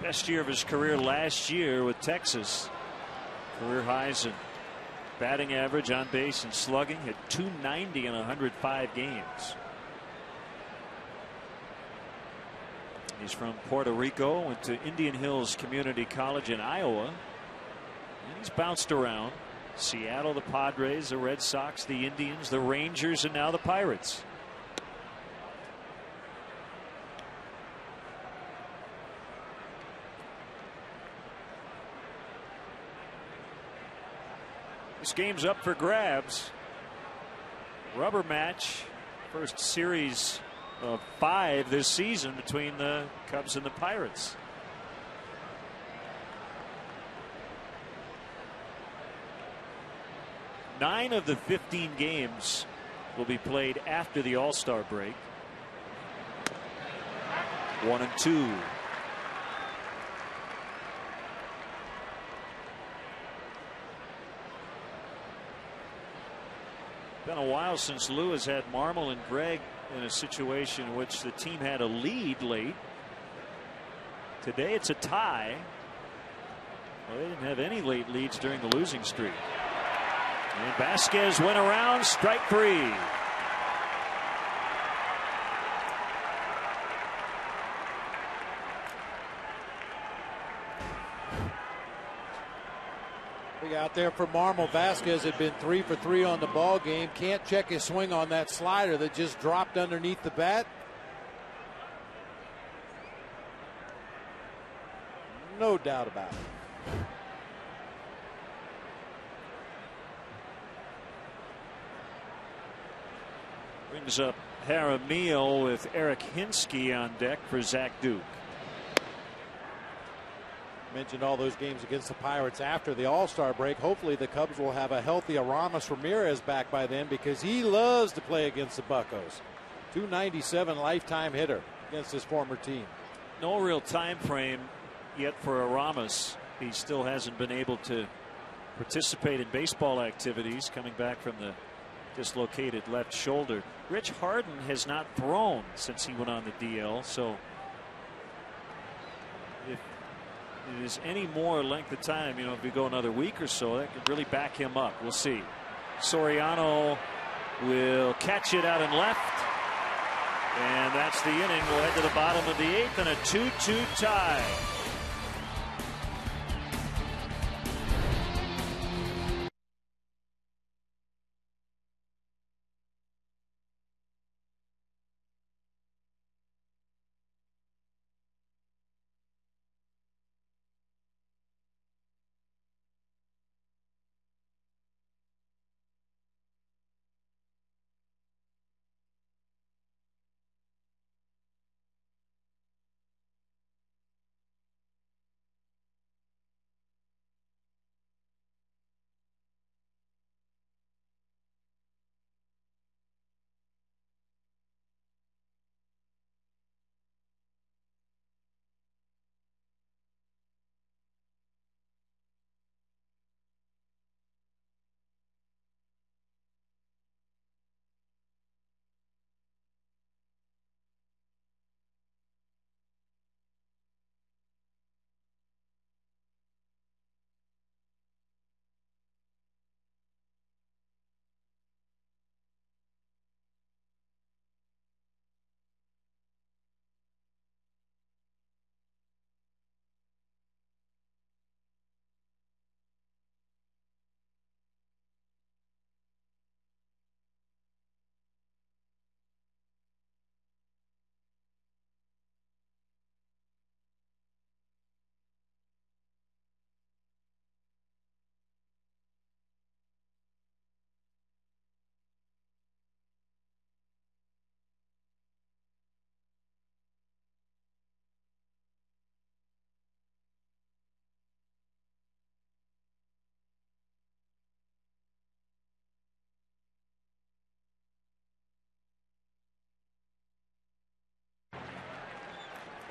Best year of his career last year with Texas. Career highs in batting average, on base, and slugging. Hit .290 in 105 games. He's from Puerto Rico, went to Indian Hills Community College in Iowa. And he's bounced around. Seattle, the Padres, the Red Sox, the Indians, the Rangers, and now the Pirates. This game's up for grabs. Rubber match. First series of 5 this season between the Cubs and the Pirates. Nine of the 15 games will be played after the All-Star break. 1-2. Been a while since Lou has had Marmol and Gregg in a situation in which the team had a lead late. Today it's a tie. Well, they didn't have any late leads during the losing streak. And Vasquez went around, strike 3. Big out there for Marmol. Vasquez had been 3 for 3 on the ball game. Can't check his swing on that slider that just dropped underneath the bat. No doubt about it. Brings up Jaramillo with Eric Hinsky on deck for Zach Duke. Mentioned all those games against the Pirates after the All-Star break. Hopefully the Cubs will have a healthy Aramis Ramirez back by then, because he loves to play against the Buccos. .297 lifetime hitter against his former team. No real time frame yet for Aramis. He still hasn't been able to participate in baseball activities, coming back from the dislocated left shoulder. Rich Harden has not thrown since he went on the DL, so if it is any more length of time, if we go another week or so, that could really back him up. We'll see. Soriano will catch it out in left, and that's the inning. We'll head to the bottom of the 8th and a 2-2 tie.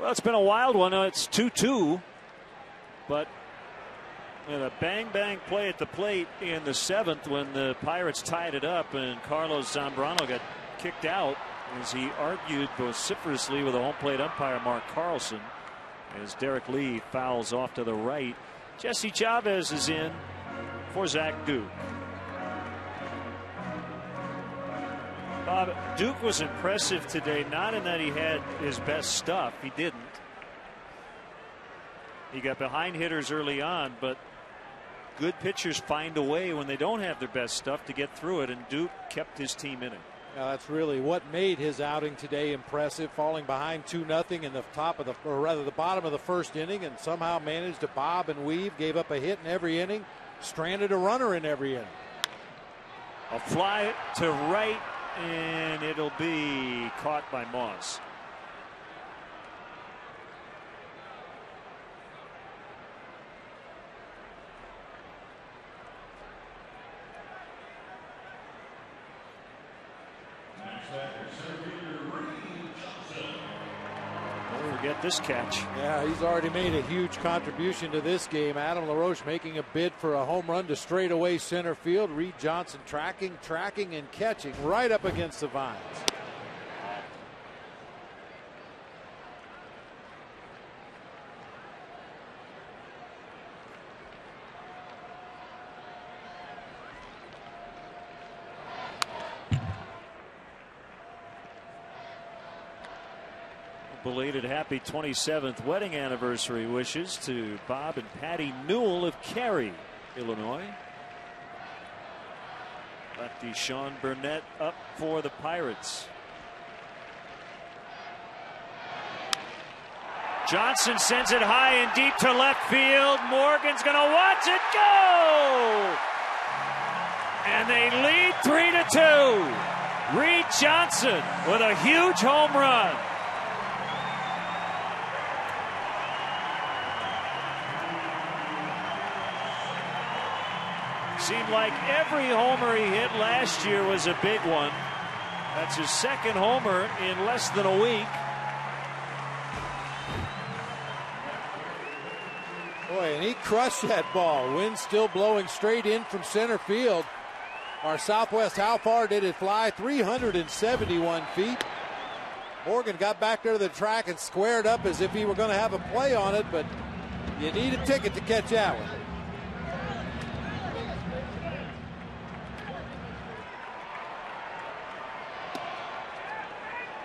Well, it's been a wild one. It's 2-2, but a bang-bang play at the plate in the 7th when the Pirates tied it up, and Carlos Zambrano got kicked out as he argued vociferously with the home plate umpire Mark Carlson as Derek Lee fouls off to the right. Jesse Chavez is in for Zach Duke. Bob, Duke was impressive today, not in that he had his best stuff. He didn't. He got behind hitters early on, but good pitchers find a way when they don't have their best stuff to get through it, and Duke kept his team in it. Yeah, that's really what made his outing today impressive, falling behind 2-0 in the top of the bottom of the 1st inning, and somehow managed to bob and weave, gave up a hit in every inning, stranded a runner in every inning. A fly to right, and it'll be caught by Moss. Don't forget this catch. Yeah, he's already made a huge contribution to this game. Adam LaRoche making a bid for a home run to straightaway center field. Reed Johnson tracking, and catching right up against the vines. Belated happy 27th wedding anniversary wishes to Bob and Patty Newell of Cary. Illinois. Lefty Sean Burnett up for the Pirates. Johnson sends it high and deep to left field. Morgan's going to watch it go. And they lead 3-2. Reed Johnson with a huge home run. Seemed like every homer he hit last year was a big one. That's his second homer in less than a week. Boy, and he crushed that ball. Wind still blowing straight in from center field. Our Southwest, how far did it fly? 371 feet. Morgan got back there to the track and squared up as if he were going to have a play on it, but you need a ticket to catch that one.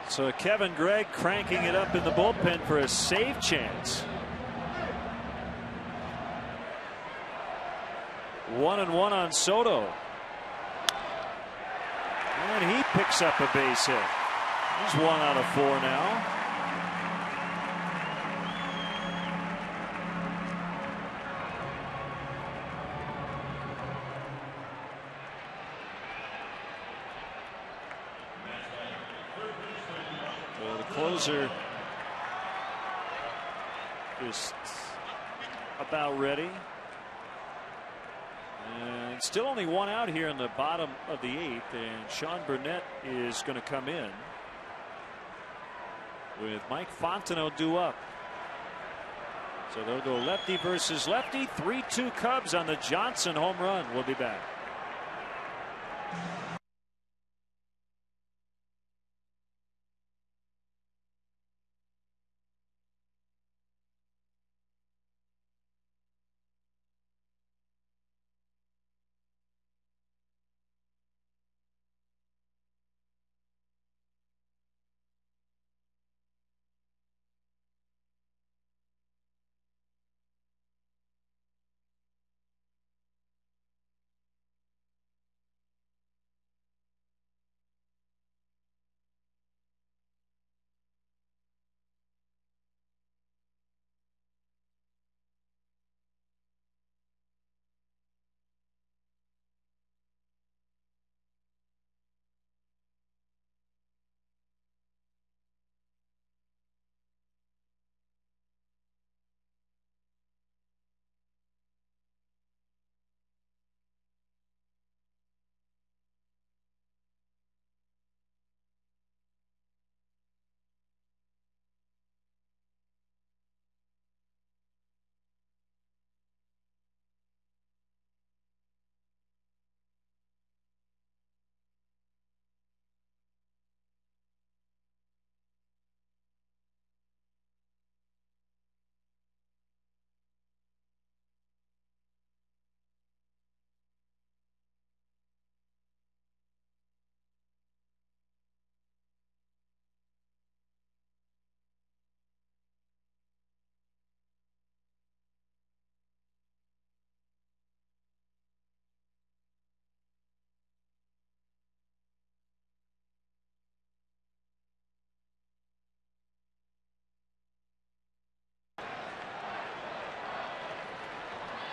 So Kevin Gregg cranking it up in the bullpen for a save chance. 1-1 on Soto. And he picks up a base hit. He's 1 out of 4 now. So the closer is about ready. And still only 1 out here in the bottom of the 8th, and Sean Burnett is going to come in with Mike Fontenot due up. So they'll go lefty versus lefty. 3-2 Cubs on the Johnson home run. We'll be back.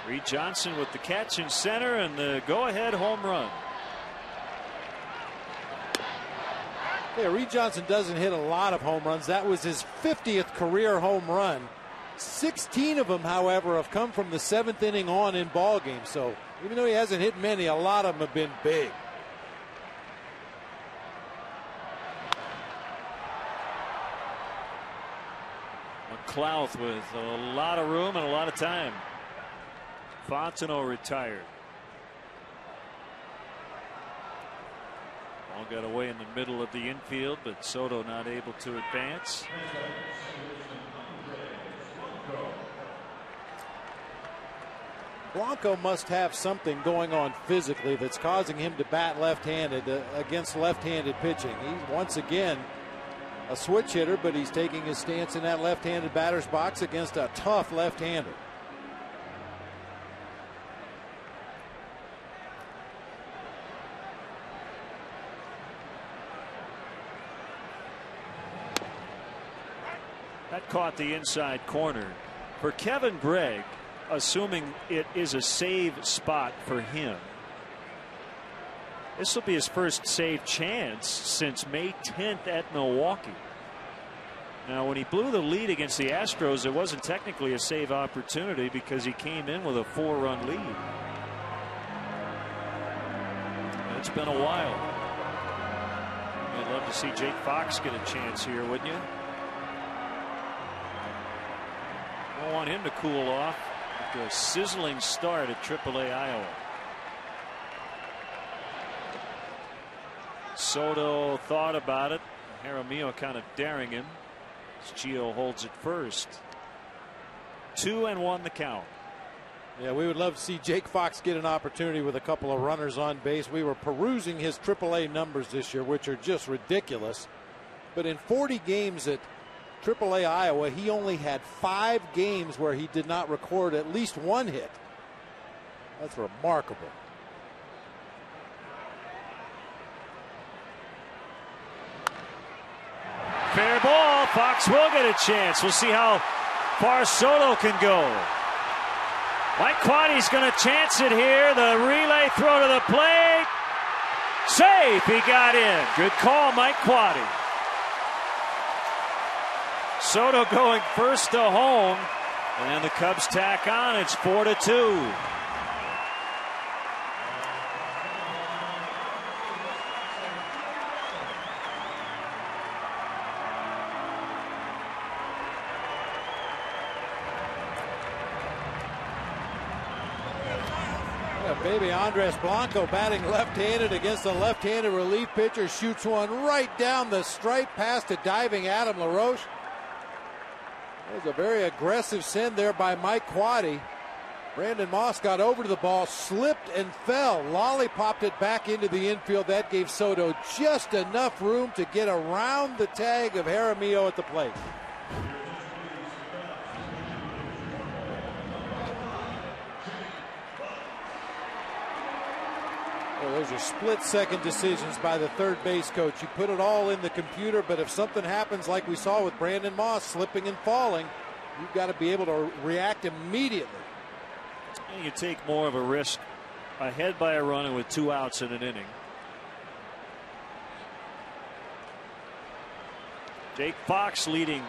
Reed Johnson with the catch in center and the go-ahead home run. Yeah, Reed Johnson doesn't hit a lot of home runs. That was his 50th career home run. 16 of them, however, have come from the 7th inning on in ball games. So even though he hasn't hit many, a lot of them have been big. McLouth with a lot of room and a lot of time. Fontenot retired. Ball got away in the middle of the infield, but Soto not able to advance. Blanco must have something going on physically that's causing him to bat left-handed against left-handed pitching. He's once again a switch hitter, but he's taking his stance in that left-handed batter's box against a tough left-hander. That caught the inside corner. For Kevin Gregg, assuming it is a save spot for him, this will be his first save chance since May 10th at Milwaukee. Now, when he blew the lead against the Astros, it wasn't technically a save opportunity because he came in with a 4-run lead. It's been a while. You'd love to see Jake Fox get a chance here, wouldn't you? Don't want him to cool off after a sizzling start at AAA Iowa. Soto thought about it. Jaramillo kind of daring him. Gio holds it first. 2-1 the count. Yeah, we would love to see Jake Fox get an opportunity with a couple of runners on base. We were perusing his AAA numbers this year, which are just ridiculous. But in 40 games at AAA Iowa, he only had 5 games where he did not record at least 1 hit. That's remarkable. Fair ball. Fox will get a chance. We'll see how far Soto can go. Mike Quaddy's going to chance it here. The relay throw to the plate. Safe. He got in. Good call, Mike Quaddy. Soto going first to home. And the Cubs tack on. It's 4-2. Baby Andres Blanco batting left-handed against a left-handed relief pitcher, shoots one right down the stripe past a diving Adam LaRoche. That was a very aggressive send there by Mike Quaddy. Brandon Moss got over to the ball, slipped and fell, lollipopped it back into the infield. That gave Soto just enough room to get around the tag of Jaramillo at the plate. Those are split-second decisions by the third base coach. You put it all in the computer, but if something happens like we saw with Brandon Moss slipping and falling, you've got to be able to react immediately. You take more of a risk ahead by a run and with 2 outs in an inning. Jake Fox leading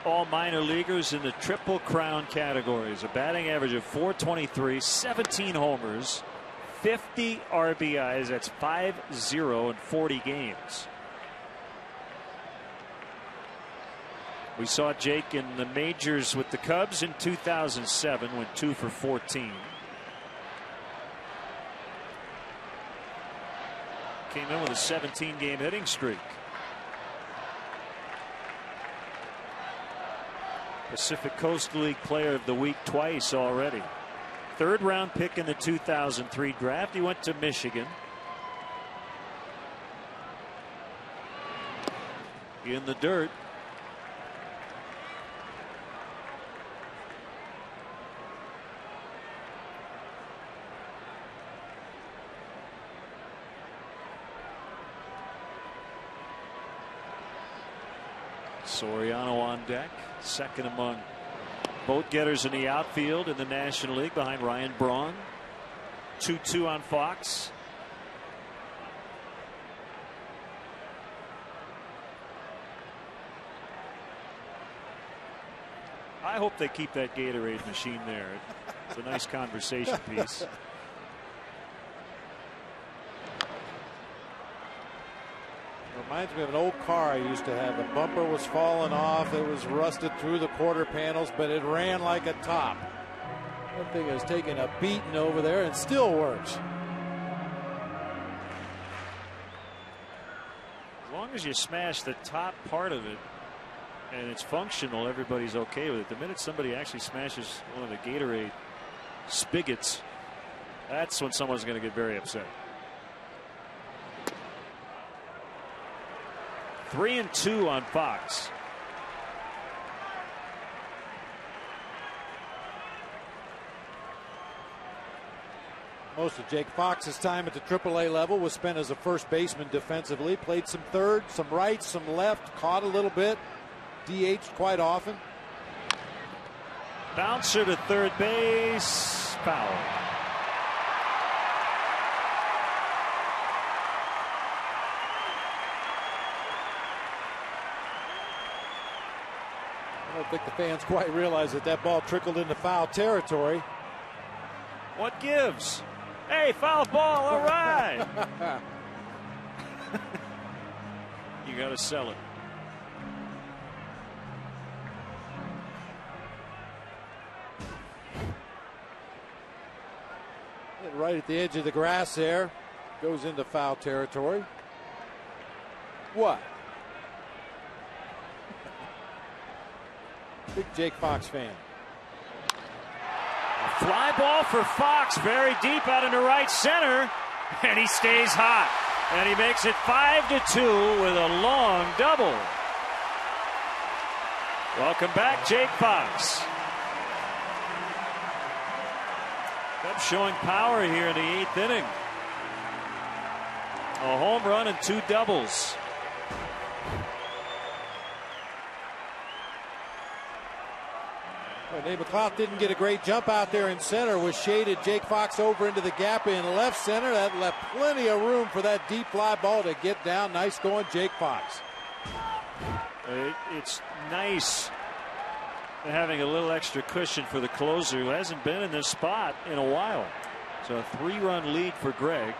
all minor leaguers in the Triple Crown categories. A batting average of .423, 17 homers, 50 RBIs. That's 5-0 in 40 games. We saw Jake in the majors with the Cubs in 2007, went 2 for 14. Came in with a 17-game hitting streak. Pacific Coast League Player of the Week twice already. 3rd round pick in the 2003 draft. He went to Michigan. In the dirt. Soriano on deck, second among both getters in the outfield in the National League behind Ryan Braun. 2-2 on Fox. I hope they keep that Gatorade machine there. It's a nice conversation piece. Reminds me of an old car I used to have. The bumper was falling off. It was rusted through the quarter panels, but it ran like a top. That thing has taken a beating over there and still works. As long as you smash the top part of it and it's functional, everybody's okay with it. The minute somebody actually smashes one of the Gatorade spigots, that's when someone's going to get very upset. 3-2 on Fox. Most of Jake Fox's time at the AAA level was spent as a first baseman defensively. Played some third, some right, some left, caught a little bit. DH'd quite often. Bouncer to third base. Foul. I don't think the fans quite realize that that ball trickled into foul territory. What gives? Hey, foul ball, all right. You got to sell it. Hit right at the edge of the grass there. Goes into foul territory. What? Big Jake Fox fan. A fly ball for Fox, very deep out into right center, and he stays hot. And he makes it 5-2 with a long double. Welcome back, Jake Fox. Cubs showing power here in the 8th inning. A home run and 2 doubles. Dave McLeod didn't get a great jump out there in center. Was shaded Jake Fox over into the gap in left center. That left plenty of room for that deep fly ball to get down. Nice going, Jake Fox. It's nice having a little extra cushion for the closer who hasn't been in this spot in a while. So a 3-run lead for Greg.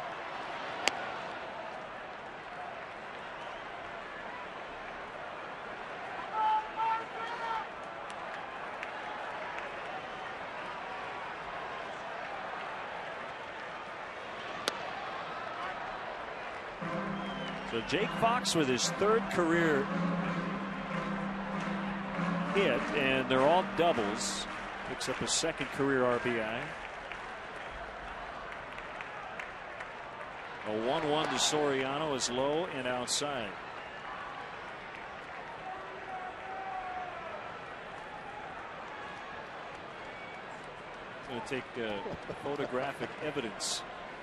So Jake Fox with his 3rd career hit, and they're all doubles. Picks up his 2nd career RBI. A 1-1 to Soriano is low and outside. It's going to take photographic evidence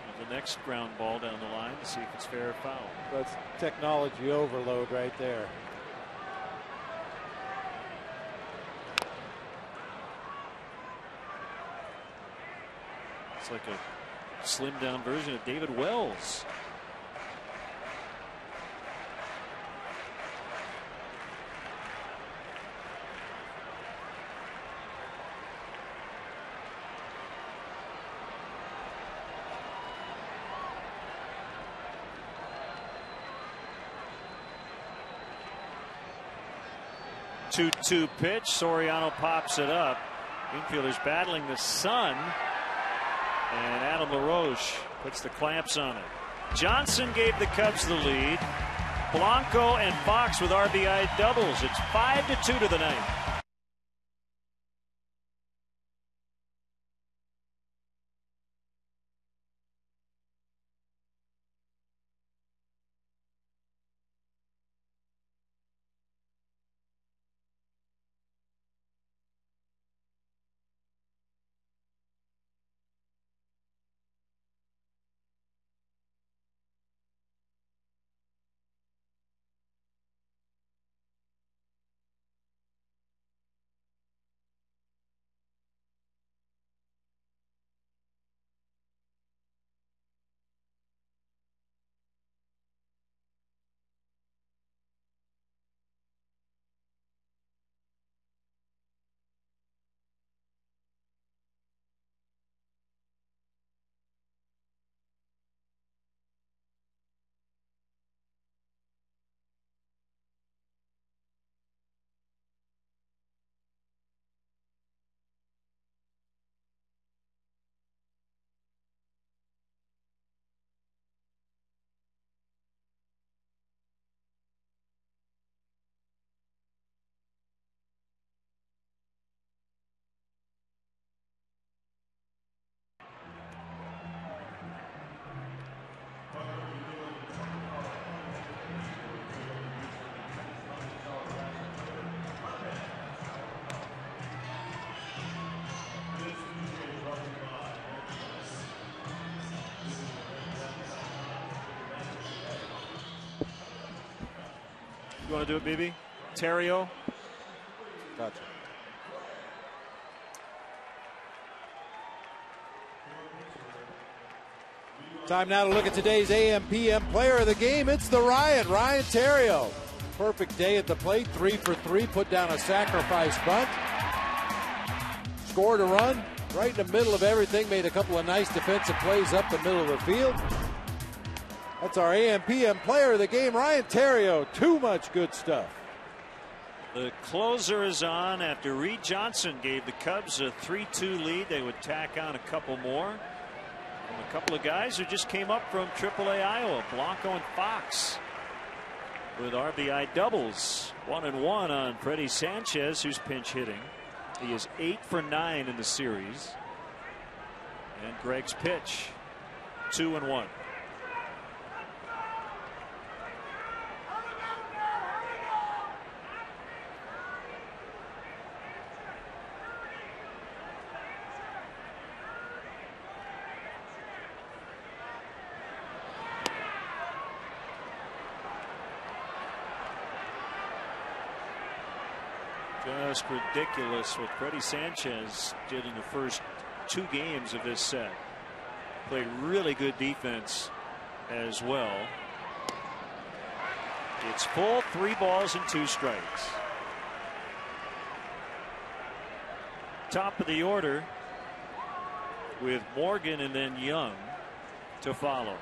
of the next ground ball down the line to see if it's fair or foul. That's technology overload right there. It's like a slimmed down version of David Wells. Two-2 pitch. Soriano pops it up. Infielders battling the sun. And Adam LaRoche puts the clamps on it. Johnson gave the Cubs the lead. Blanco and Fox with RBI doubles. It's 5-2 to the ninth. You want to do it, BB? Terrio Gotcha. Time now to look at today's AM/PM player of the game. It's the Ryan Theriot. Perfect day at the plate, 3 for 3, put down a sacrifice bunt. Scored a run right in the middle of everything, made a couple of nice defensive plays up the middle of the field. That's our AM/PM player of the game, Ryan Theriot. Too much good stuff. The closer is on after Reed Johnson gave the Cubs a 3-2 lead. They would tack on a couple more. And a couple of guys who just came up from AAA Iowa, Blanco and Fox, with RBI doubles. 1-1 on Freddie Sanchez, who's pinch hitting. He is 8 for 9 in the series. And Greg's pitch, 2-1. Just ridiculous what Freddie Sanchez did in the first 2 games of this set. Played really good defense as well. It's full, 3 balls and 2 strikes. Top of the order with Morgan and then Young to follow.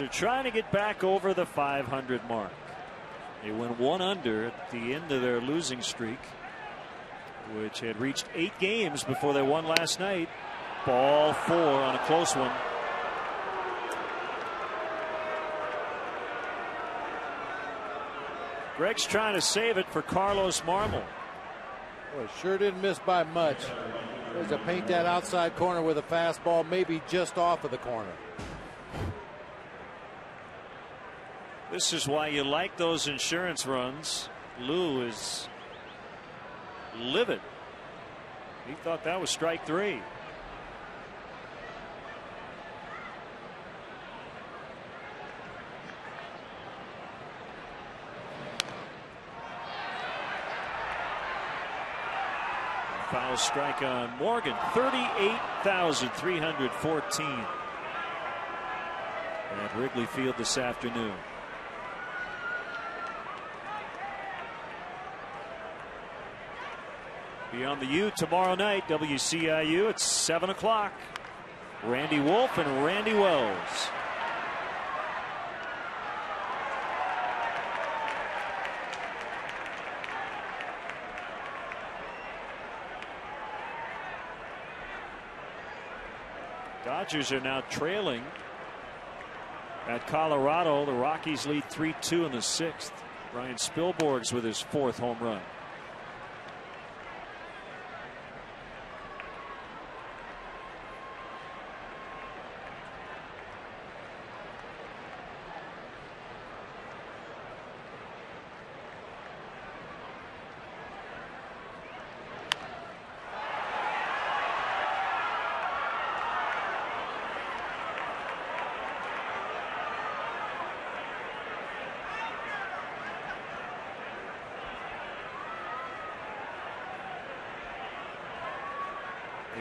Are trying to get back over the 500 mark. They went 1 under at the end of their losing streak, which had reached 8 games before they won last night. Ball 4 on a close one. Greg's trying to save it for Carlos Marmol. Well, sure didn't miss by much. There's to paint that outside corner with a fastball, maybe just off of the corner. This is why you like those insurance runs. Lou is livid. He thought that was strike 3. Foul strike on Morgan. 38,314 at Wrigley Field this afternoon. Beyond the U tomorrow night, WCIU at 7 o'clock. Randy Wolf and Randy Wells. Dodgers are now trailing at Colorado. The Rockies lead 3-2 in the 6th. Ryan Spilborghs with his 4th home run.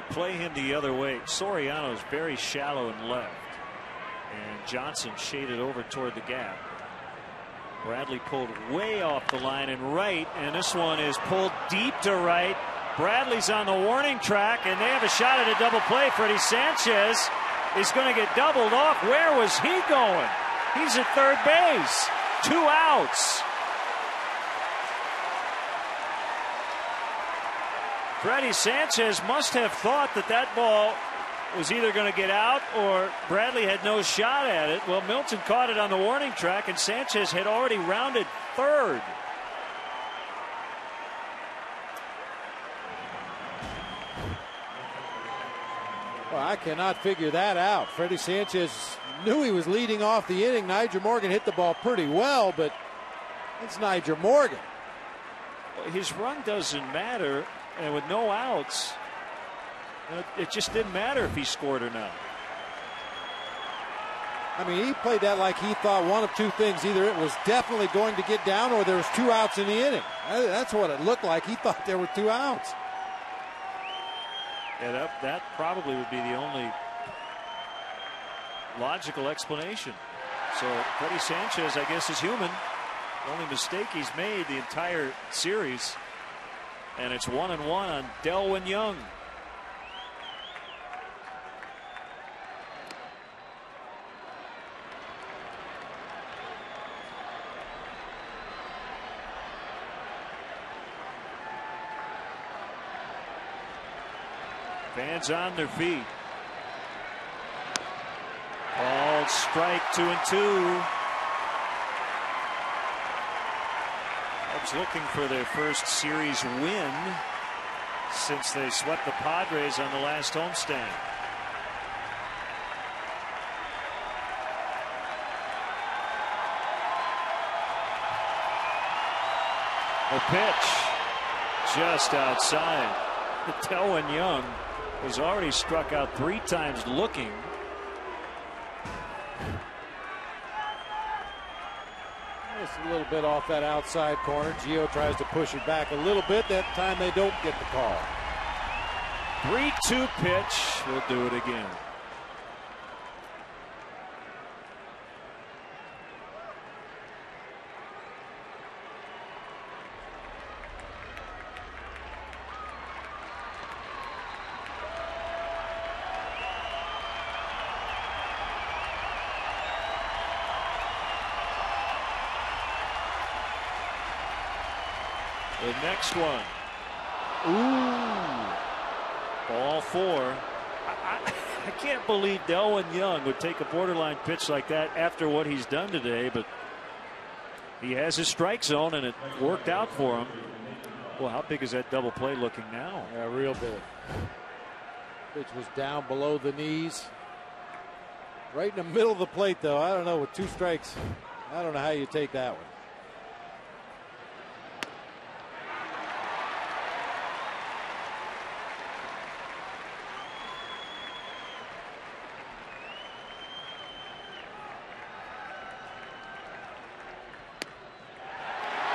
Play him the other way. Soriano's very shallow and left, and Johnson shaded over toward the gap. Bradley pulled way off the line and right, and this one is pulled deep to right. Bradley's on the warning track, and they have a shot at a double play. Freddie Sanchez is going to get doubled off. Where was he going? He's at third base. 2 outs. Freddie Sanchez must have thought that that ball was either going to get out or Bradley had no shot at it. Well, Milton caught it on the warning track, and Sanchez had already rounded third. Well, I cannot figure that out. Freddie Sanchez knew he was leading off the inning. Nigel Morgan hit the ball pretty well, but it's Nigel Morgan. his run doesn't matter, and with no outs, it just didn't matter if he scored or not. I mean, he played that like he thought one of two things. Either it was definitely going to get down or there was 2 outs in the inning. That's what it looked like. He thought there were 2 outs. Yeah, that probably would be the only logical explanation. So Freddie Sanchez, I guess, is human. The only mistake he's made the entire series. And it's 1-1 on Delwyn Young. Fans on their feet. Called strike 2-2. Cubs looking for their first series win since they swept the Padres on the last homestand. The pitch just outside. Delwyn Young was already struck out 3 times looking. Just a little bit off that outside corner. Gio tries to push it back a little bit. That time they don't get the call. 3-2 pitch. We'll do it again. The next one. Ooh. Ball 4. I can't believe Delwyn Young would take a borderline pitch like that after what he's done today, but he has his strike zone and it worked out for him. Well, how big is that double play looking now? Yeah, real big. Pitch was down below the knees. Right in the middle of the plate, though. I don't know, with 2 strikes, I don't know how you take that one.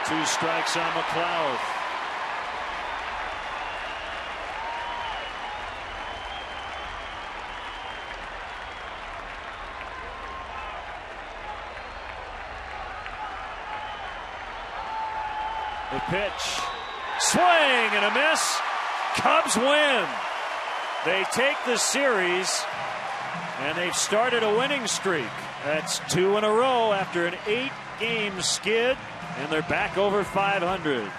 Two strikes on McLeod. The pitch. Swing and a miss. Cubs win. They take the series and they've started a winning streak. That's 2 in a row after an 8-game skid. And they're back over 500.